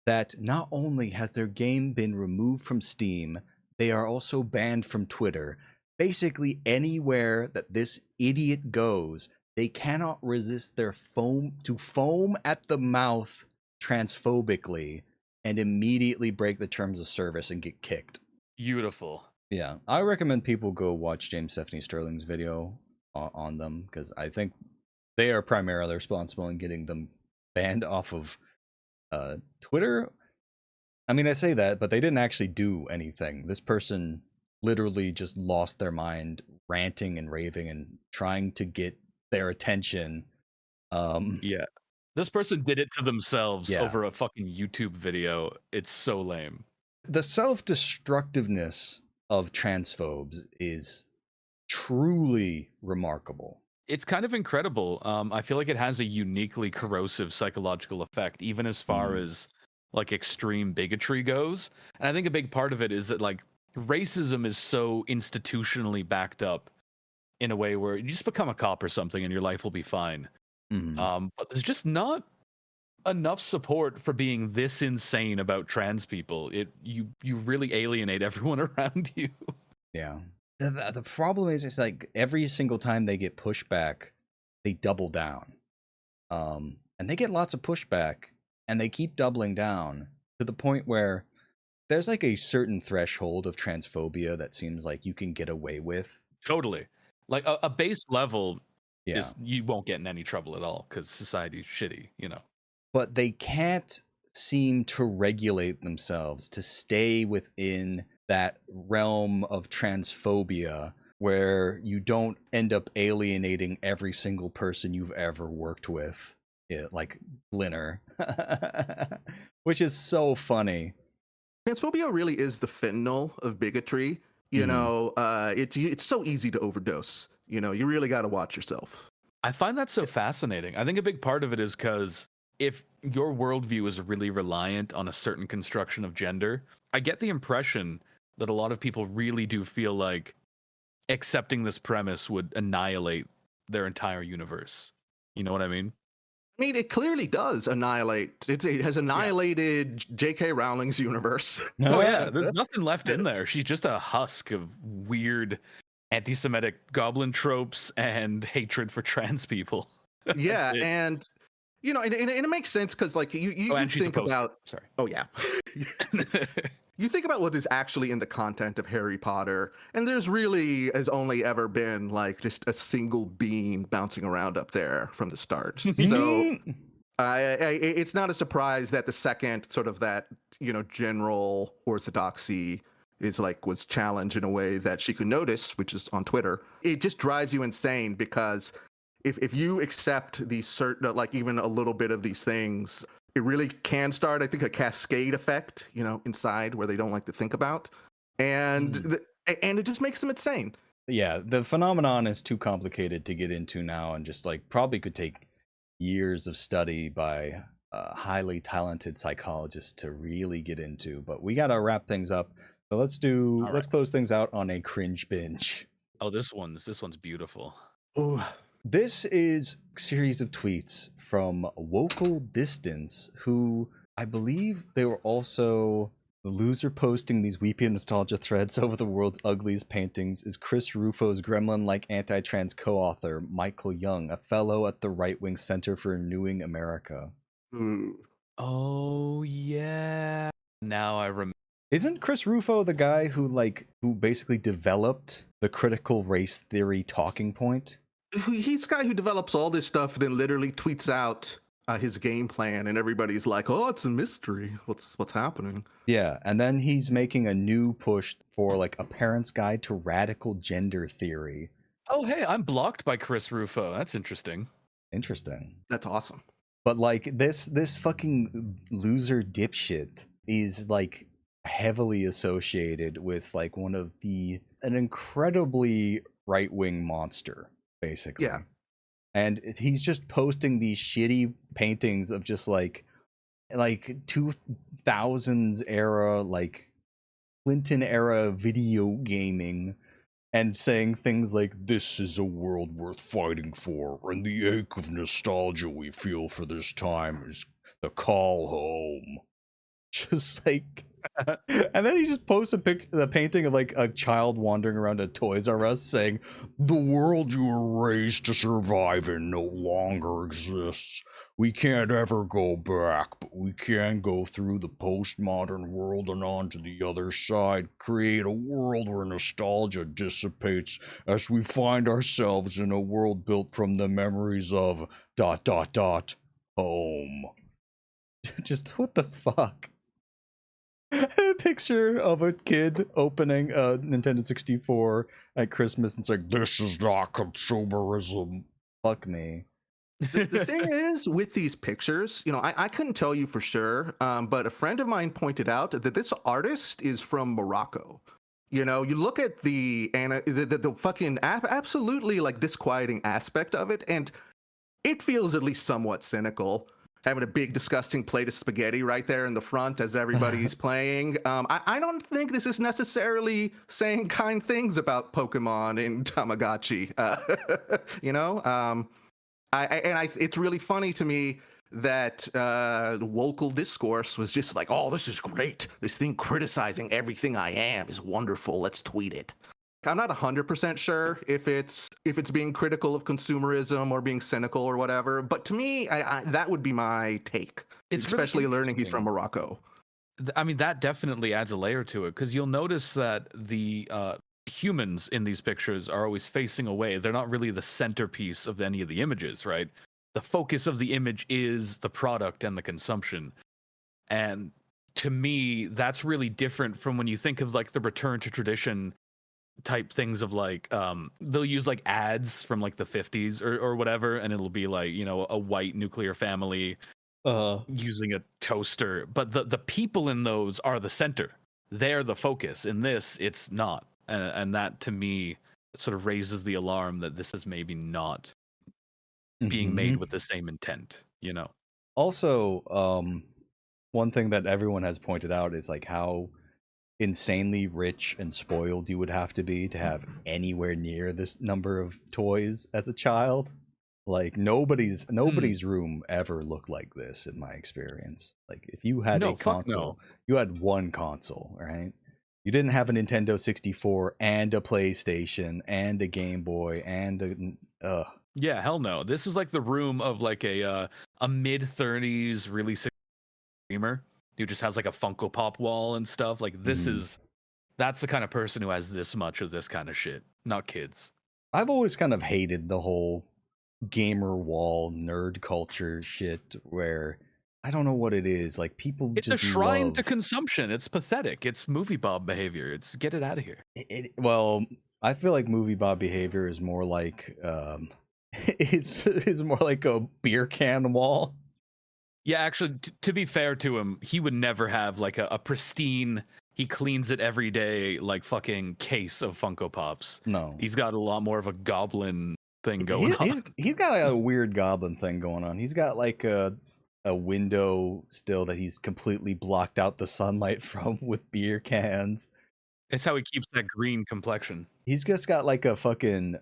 that not only has their game been removed from Steam, they are also banned from Twitter. Basically, anywhere that this idiot goes, they cannot resist their foam at the mouth transphobically and immediately break the terms of service and get kicked. Beautiful. Yeah, I recommend people go watch James Stephanie Sterling's video on them, because I think they are primarily responsible in getting them banned off of Twitter. I mean, I say that, but they didn't actually do anything. This person literally just lost their mind, ranting and raving and trying to get their attention. Yeah. This person did it to themselves Yeah. over a fucking YouTube video. It's so lame. The self-destructiveness of transphobes is truly remarkable. It's kind of incredible. I feel like it has a uniquely corrosive psychological effect, even as far as like extreme bigotry goes. And I think a big part of it is that like racism is so institutionally backed up in a way where you just become a cop or something and your life will be fine. But there's just not enough support for being this insane about trans people. You really alienate everyone around you. Yeah. The problem is, it's like every single time they get pushback, they double down. And they get lots of pushback, and they keep doubling down to the point where there's like a certain threshold of transphobia that seems like you can get away with. Totally. Like a base level Yeah. is you won't get in any trouble at all because society's shitty, you know. But they can't seem to regulate themselves to stay within that realm of transphobia where you don't end up alienating every single person you've ever worked with, like Glinner, which is so funny. Transphobia really is the fentanyl of bigotry. You know, it's so easy to overdose. You know, you really got to watch yourself. I find that so fascinating. I think a big part of it is because if your worldview is really reliant on a certain construction of gender, I get the impression that a lot of people really do feel like accepting this premise would annihilate their entire universe. You know what I mean? I mean, it clearly does annihilate. It has annihilated J.K. Rowling's universe. Oh yeah, there's nothing left in there. She's just a husk of weird anti-Semitic goblin tropes and hatred for trans people. Yeah, and you know, and it makes sense because like you think about. Sorry. Oh yeah. You think about what is actually in the content of Harry Potter, and there's really has only ever been like just a single being bouncing around up there from the start. So it's not a surprise that the second sort of that, you know, general orthodoxy was challenged in a way that she could notice, which is on Twitter. It just drives you insane because if you accept these certain, like even a little bit of these things, it really can start, I think, a cascade effect, you know, inside where they don't like to think about. And and it just makes them insane. Yeah, the phenomenon is too complicated to get into now, and just like probably could take years of study by highly talented psychologists to really get into. But we got to wrap things up. So let's close things out on a cringe binge. Oh, this one's beautiful. Ooh. This is a series of tweets from Vocal Distance, who I believe they were also the loser posting these weepy nostalgia threads over the world's ugliest paintings is Chris Rufo's gremlin-like anti-trans co-author, Michael Young, a fellow at the right-wing Center for Gnawing America. Oh, yeah. Now I remember. Isn't Chris Rufo the guy who basically developed the critical race theory talking point? He's the guy who develops all this stuff, then literally tweets out his game plan, and everybody's like, "Oh, it's a mystery. What's happening?" Yeah, and then he's making a new push for like a parent's guide to radical gender theory. Oh, hey, I'm blocked by Chris Rufo. That's interesting. Interesting. That's awesome. But like this fucking loser dipshit is like heavily associated with like an incredibly right-wing monster, basically. Yeah. and he's just posting these shitty paintings of just like 2000s era, like Clinton era video gaming, and saying things like, "This is a world worth fighting for, and the ache of nostalgia we feel for this time is the call home." Just like, and then he just posts the painting of like a child wandering around a Toys R Us saying, "The world you were raised to survive in no longer exists. We can't ever go back, but we can go through the postmodern world and onto the other side, create a world where nostalgia dissipates as we find ourselves in a world built from the memories of ... home." Just what the fuck? A picture of a kid opening a Nintendo 64 at Christmas, and it's like, "This is not consumerism." Fuck me. The thing is, with these pictures, I couldn't tell you for sure, but a friend of mine pointed out that this artist is from Morocco. You look at the fucking absolutely like disquieting aspect of it, and it feels at least somewhat cynical. Having a big, disgusting plate of spaghetti right there in the front as everybody's playing. I don't think this is necessarily saying kind things about Pokemon and Tamagotchi. It's really funny to me that local discourse was just like, "Oh, this is great. This thing criticizing everything I am is wonderful. Let's tweet it." I'm not 100% sure if it's being critical of consumerism or being cynical or whatever, but to me, that would be my take. It's especially really learning he's from Morocco. I mean, that definitely adds a layer to it, because you'll notice that the humans in these pictures are always facing away. They're not really the centerpiece of any of the images, right? The focus of the image is the product and the consumption. And to me, that's really different from when you think of like the return to tradition type things of like they'll use like ads from like the 50s or whatever, and it'll be like, a white nuclear family using a toaster, but the people in those are the center. They're the focus. In this, it's not, and that to me sort of raises the alarm that this is maybe not being made with the same intent. Also, one thing that everyone has pointed out is like how insanely rich and spoiled you would have to be to have anywhere near this number of toys as a child. Like nobody's room ever looked like this in my experience. Like if you had a console, you had one console, right? You didn't have a Nintendo 64 and a PlayStation and a Game Boy and yeah, hell no. This is like the room of like a mid-30s really sick gamer who just has like a Funko Pop wall and stuff. Like that's the kind of person who has this much of this kind of shit, not kids. I've always kind of hated the whole gamer wall nerd culture shit where I don't know what it is. Like people it's just a shrine to consumption. It's pathetic. It's movie Bob behavior. It's get it out of here. Well, I feel like movie Bob behavior is more like it's more like a beer can wall. Yeah, actually, to be fair to him, he would never have like a pristine, he cleans it every day, like fucking case of Funko Pops. No. He's got a lot more of a goblin thing going on. He's got a weird goblin thing going on. He's got like a window still that he's completely blocked out the sunlight from with beer cans. It's how he keeps that green complexion. He's just got like a fucking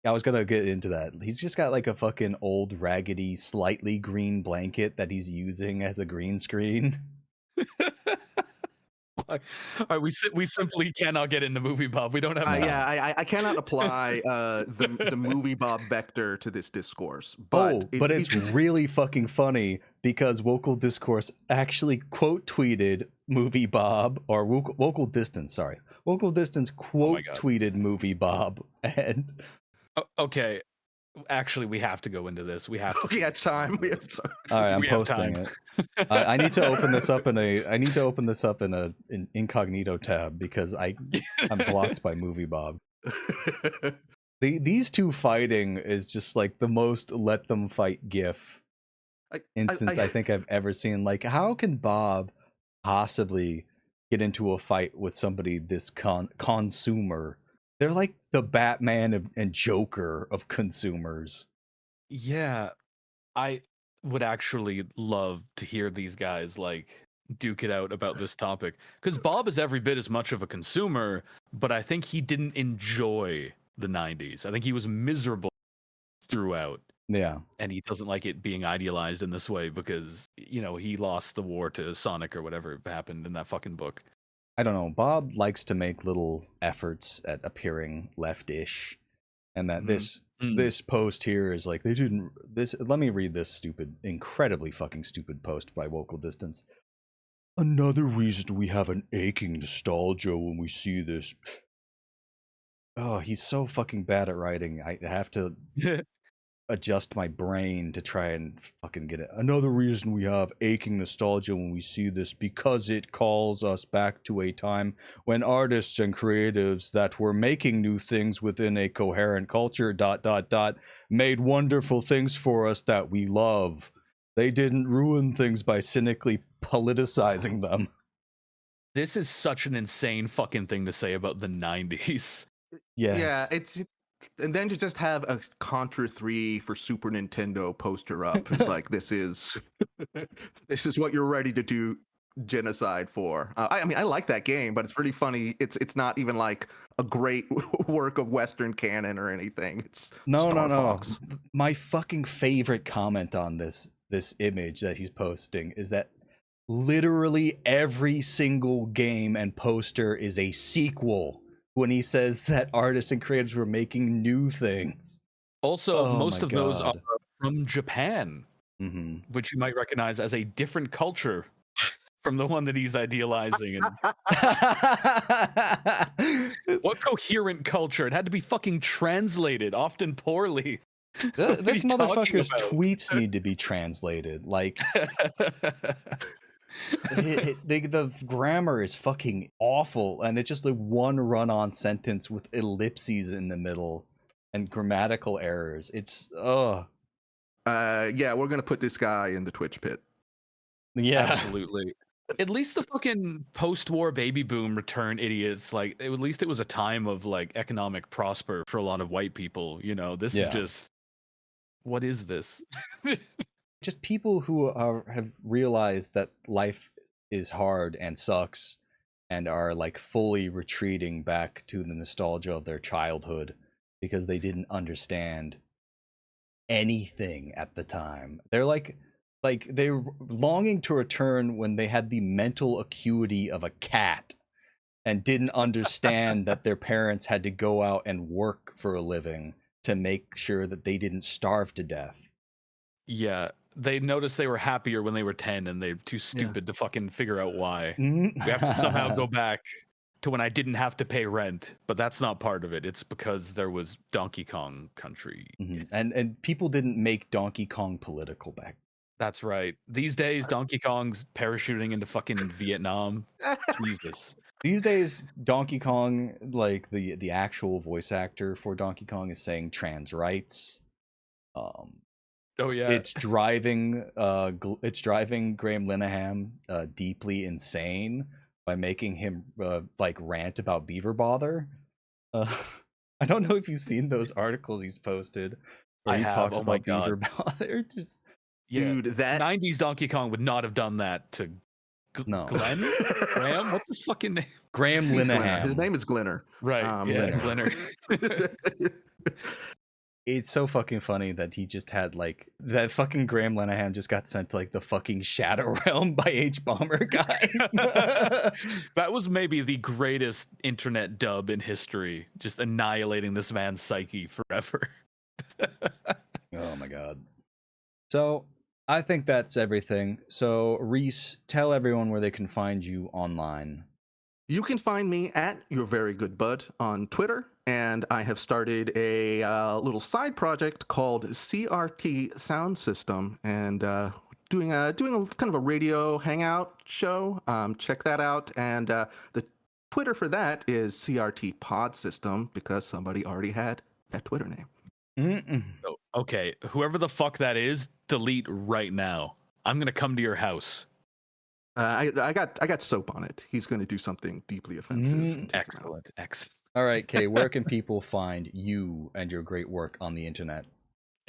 I was gonna get into that. He's just got like a fucking old raggedy, slightly green blanket that he's using as a green screen. All right, we simply cannot get into movie Bob. We don't have time. Yeah, I cannot apply the movie Bob vector to this discourse. But it's really fucking funny because Vocal Discourse actually quote tweeted movie Bob, or Vocal Distance, sorry. Vocal Distance quote tweeted movie Bob, and okay. Actually, we have to go into this. We have to. Okay, it's time. All right, I'm posting it. I need to open this up in an incognito tab because I'm blocked by movie Bob. These two fighting is just like the most let them fight gif instance I think I've ever seen. Like, how can Bob possibly get into a fight with somebody this consumer? They're like the Batman and Joker of consumers. Yeah, I would actually love to hear these guys like duke it out about this topic because Bob is every bit as much of a consumer, but I think he didn't enjoy the 90s. I think he was miserable throughout. Yeah. And he doesn't like it being idealized in this way because, you know, he lost the war to Sonic or whatever happened in that fucking book. I don't know. Bob likes to make little efforts at appearing leftish, and that this post here is like they didn't this. Let me read this stupid, incredibly fucking stupid post by Vocal Distance. Another reason we have an aching nostalgia when we see this. Oh, he's so fucking bad at writing. I have to adjust my brain to try and fucking get it. Another reason we have aching nostalgia when we see this because it calls us back to a time when artists and creatives that were making new things within a coherent culture ... made wonderful things for us that we love. They didn't ruin things by cynically politicizing them. This is such an insane fucking thing to say about the 90s. Yes. Yeah, it's and then to just have a Contra 3 for Super Nintendo poster up. It's like this is what you're ready to do genocide for. I mean, I like that game, but it's pretty funny. It's not even like a great work of Western canon or anything. It's No. Fox. My fucking favorite comment on this image that he's posting is that literally every single game and poster is a sequel when he says that artists and creators were making new things. Also, Oh most my of those are God. from Japan, which you might recognize as a different culture from the one that he's idealizing. And what coherent culture? It had to be fucking translated, often poorly. This motherfucker's tweets need to be translated. Like, the grammar is fucking awful, and it's just like one run-on sentence with ellipses in the middle and grammatical errors. It's yeah, we're gonna put this guy in the Twitch pit. Yeah, absolutely. At least the fucking post-war baby boom return idiots, like at least it was a time of like economic prosper for a lot of white people. You know, this is just, what is this? Just people who have realized that life is hard and sucks and are like fully retreating back to the nostalgia of their childhood because they didn't understand anything at the time. They're like they're longing to return when they had the mental acuity of a cat and didn't understand that their parents had to go out and work for a living to make sure that they didn't starve to death. Yeah, they noticed they were happier when they were 10 and they're too stupid to fucking figure out why. We have to somehow go back to when I didn't have to pay rent, but that's not part of it. It's because there was Donkey Kong Country. And people didn't make Donkey Kong political back. That's right. These days, Donkey Kong's parachuting into fucking Vietnam. Jesus. These days, Donkey Kong, like the actual voice actor for Donkey Kong, is saying trans rights. Oh yeah. It's driving Graham Linehan deeply insane by making him like rant about beaver bother. I don't know if you've seen those articles he's posted where he talks about beaver bother. Just dude, that 90s Donkey Kong would not have done that to Graham? What's his fucking name? Graham Linehan. His name is Glinner. Right. Glinner. It's so fucking funny that he just had like that fucking Graham Linehan just got sent to like the fucking Shadow Realm by H-Bomber guy. That was maybe the greatest internet dub in history, just annihilating this man's psyche forever. Oh my God. So I think that's everything. So Reese, tell everyone where they can find you online. You can find me at Your Very Good Bud on Twitter, and I have started a little side project called CRT Sound System, and doing a kind of a radio hangout show. Check that out, and the Twitter for that is CRT Pod System because somebody already had that Twitter name. Okay, whoever the fuck that is, delete right now. I'm gonna come to your house. I got soap on it. He's going to do something deeply offensive. Excellent. All right, Kay, where can people find you and your great work on the internet?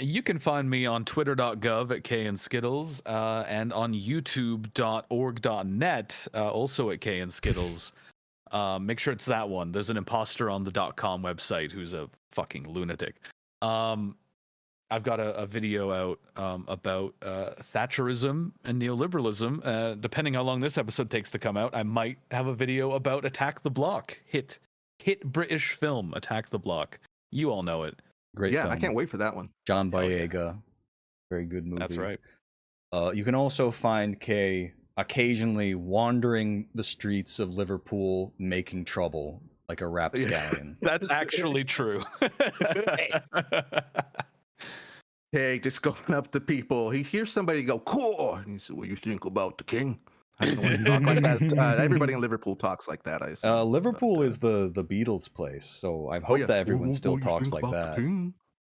You can find me on twitter.gov at KandSkittles and on youtube.org.net, also at KandSkittles. Make sure it's that one. There's an imposter on the .com website who's a fucking lunatic. I've got a video out about Thatcherism and neoliberalism. Depending how long this episode takes to come out, I might have a video about Attack the Block. Hit British film, Attack the Block. You all know it. Great Yeah, film. I can't wait for that one. John Boyega. Very good movie. That's right. You can also find Kay occasionally wandering the streets of Liverpool making trouble like a rapscallion. That's actually true. Hey, just going up to people. He hears somebody go, "Cool," and he said, "What do you think about the king?" I don't know when they talk like that. Everybody in Liverpool talks like that, I assume. Liverpool is the Beatles place, so I hope that everyone still talks like that.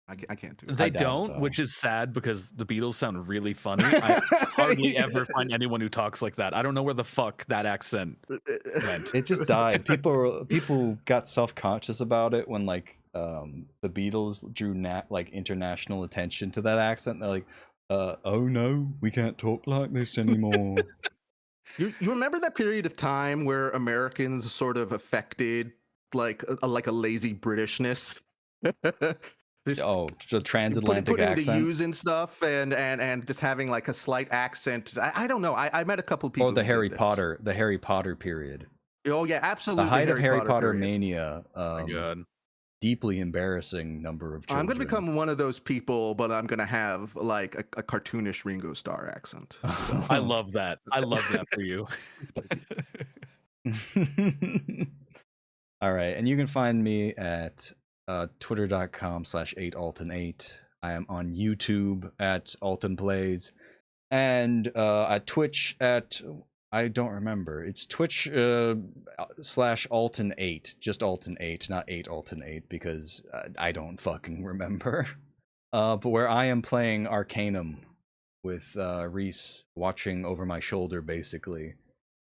I can't do it. They don't, which is sad because the Beatles sound really funny. I hardly ever find anyone who talks like that. I don't know where the fuck that accent went. It just died. People got self-conscious about it when like the Beatles drew international attention to that accent. They're like, oh no, we can't talk like this anymore. You remember that period of time where Americans sort of affected like a lazy Britishness? The transatlantic putting accent. the U's and stuff, and just having like a slight accent. I don't know. I met a couple people. Or the Harry Potter period. Oh yeah, absolutely. The height of Harry Potter period. mania. Oh my God. Deeply embarrassing number of children. I'm going to become one of those people, but I'm going to have like a cartoonish Ringo Starr accent. So. I love that. I love that for you. All right. And you can find me at twitter.com/8alton8. I am on YouTube at Alton Plays and at Twitch at, I don't remember. It's Twitch /Alton8, just Alton8, not 8Alton8, because I don't fucking remember. But where I am playing Arcanum with Reese, watching over my shoulder, basically,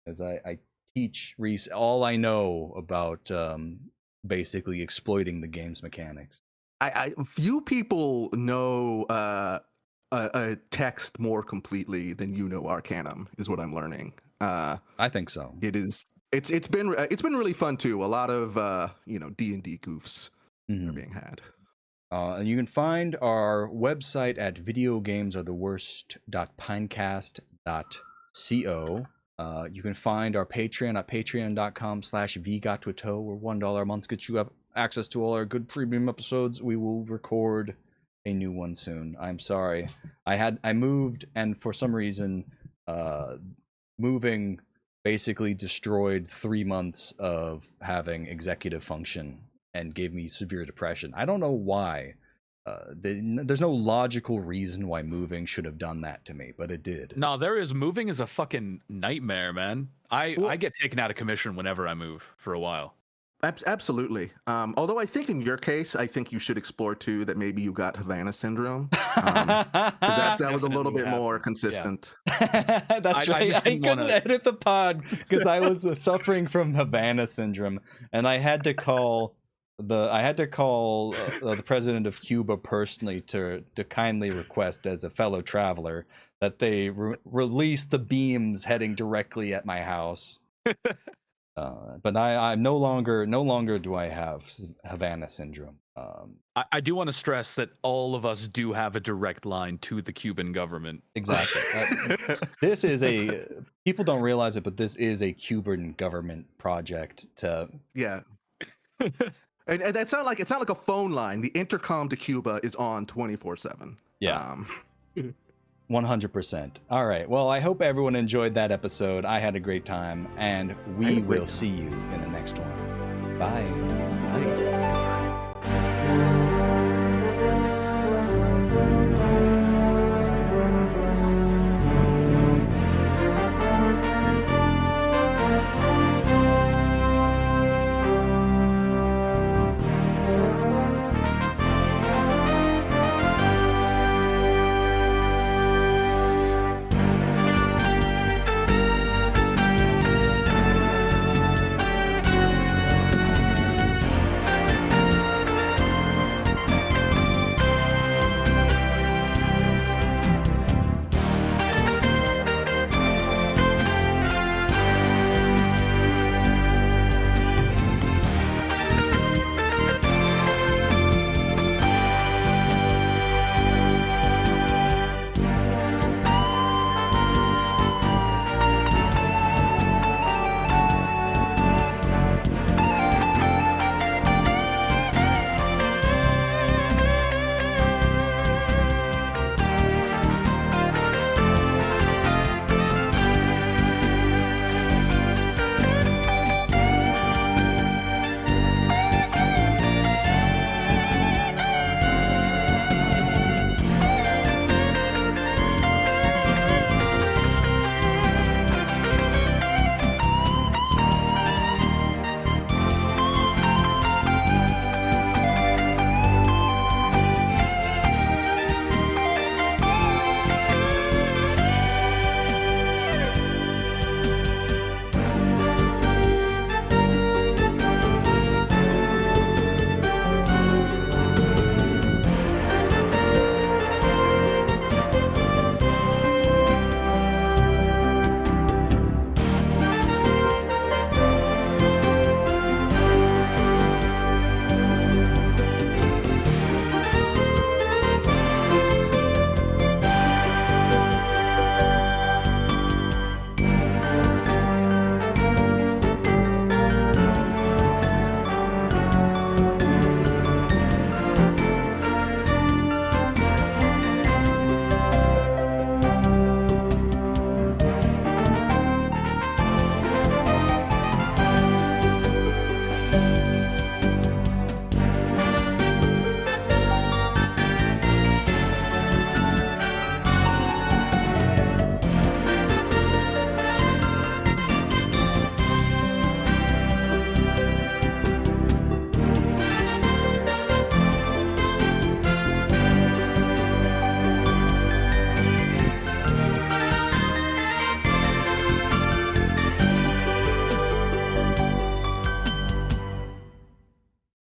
as I teach Reese all I know about basically exploiting the game's mechanics. Few people know a text more completely than you know Arcanum, is what I'm learning. I think so. It's been really fun too. A lot of D&D goofs are being had. And you can find our website at videogamesartheworst.pinecast.co. You can find our Patreon at patreon.com/vgotwito, where $1 a month gets you access to all our good premium episodes. We will record a new one soon. I'm sorry. I moved, and for some reason, moving basically destroyed 3 months of having executive function and gave me severe depression. I don't know why. There's no logical reason why moving should have done that to me, but it did. No, moving is a fucking nightmare, man. I get taken out of commission whenever I move for a while. Absolutely. Although I think in your case, I think you should explore too that maybe you got Havana syndrome. That was a little bit more consistent. Yeah. That's right. I couldn't edit the pod because I was suffering from Havana syndrome, and I had to call the president of Cuba personally to kindly request, as a fellow traveler, that they release the beams heading directly at my house. But I'm no longer do I have Havana syndrome. I do want to stress that all of us do have a direct line to the Cuban government. Exactly. This is people don't realize it, but this is a Cuban government project to. Yeah. And it's not like a phone line. The intercom to Cuba is on 24/7. Yeah. 100%. All right. Well, I hope everyone enjoyed that episode. I had a great time, and we will see you in the next one. Bye. Bye.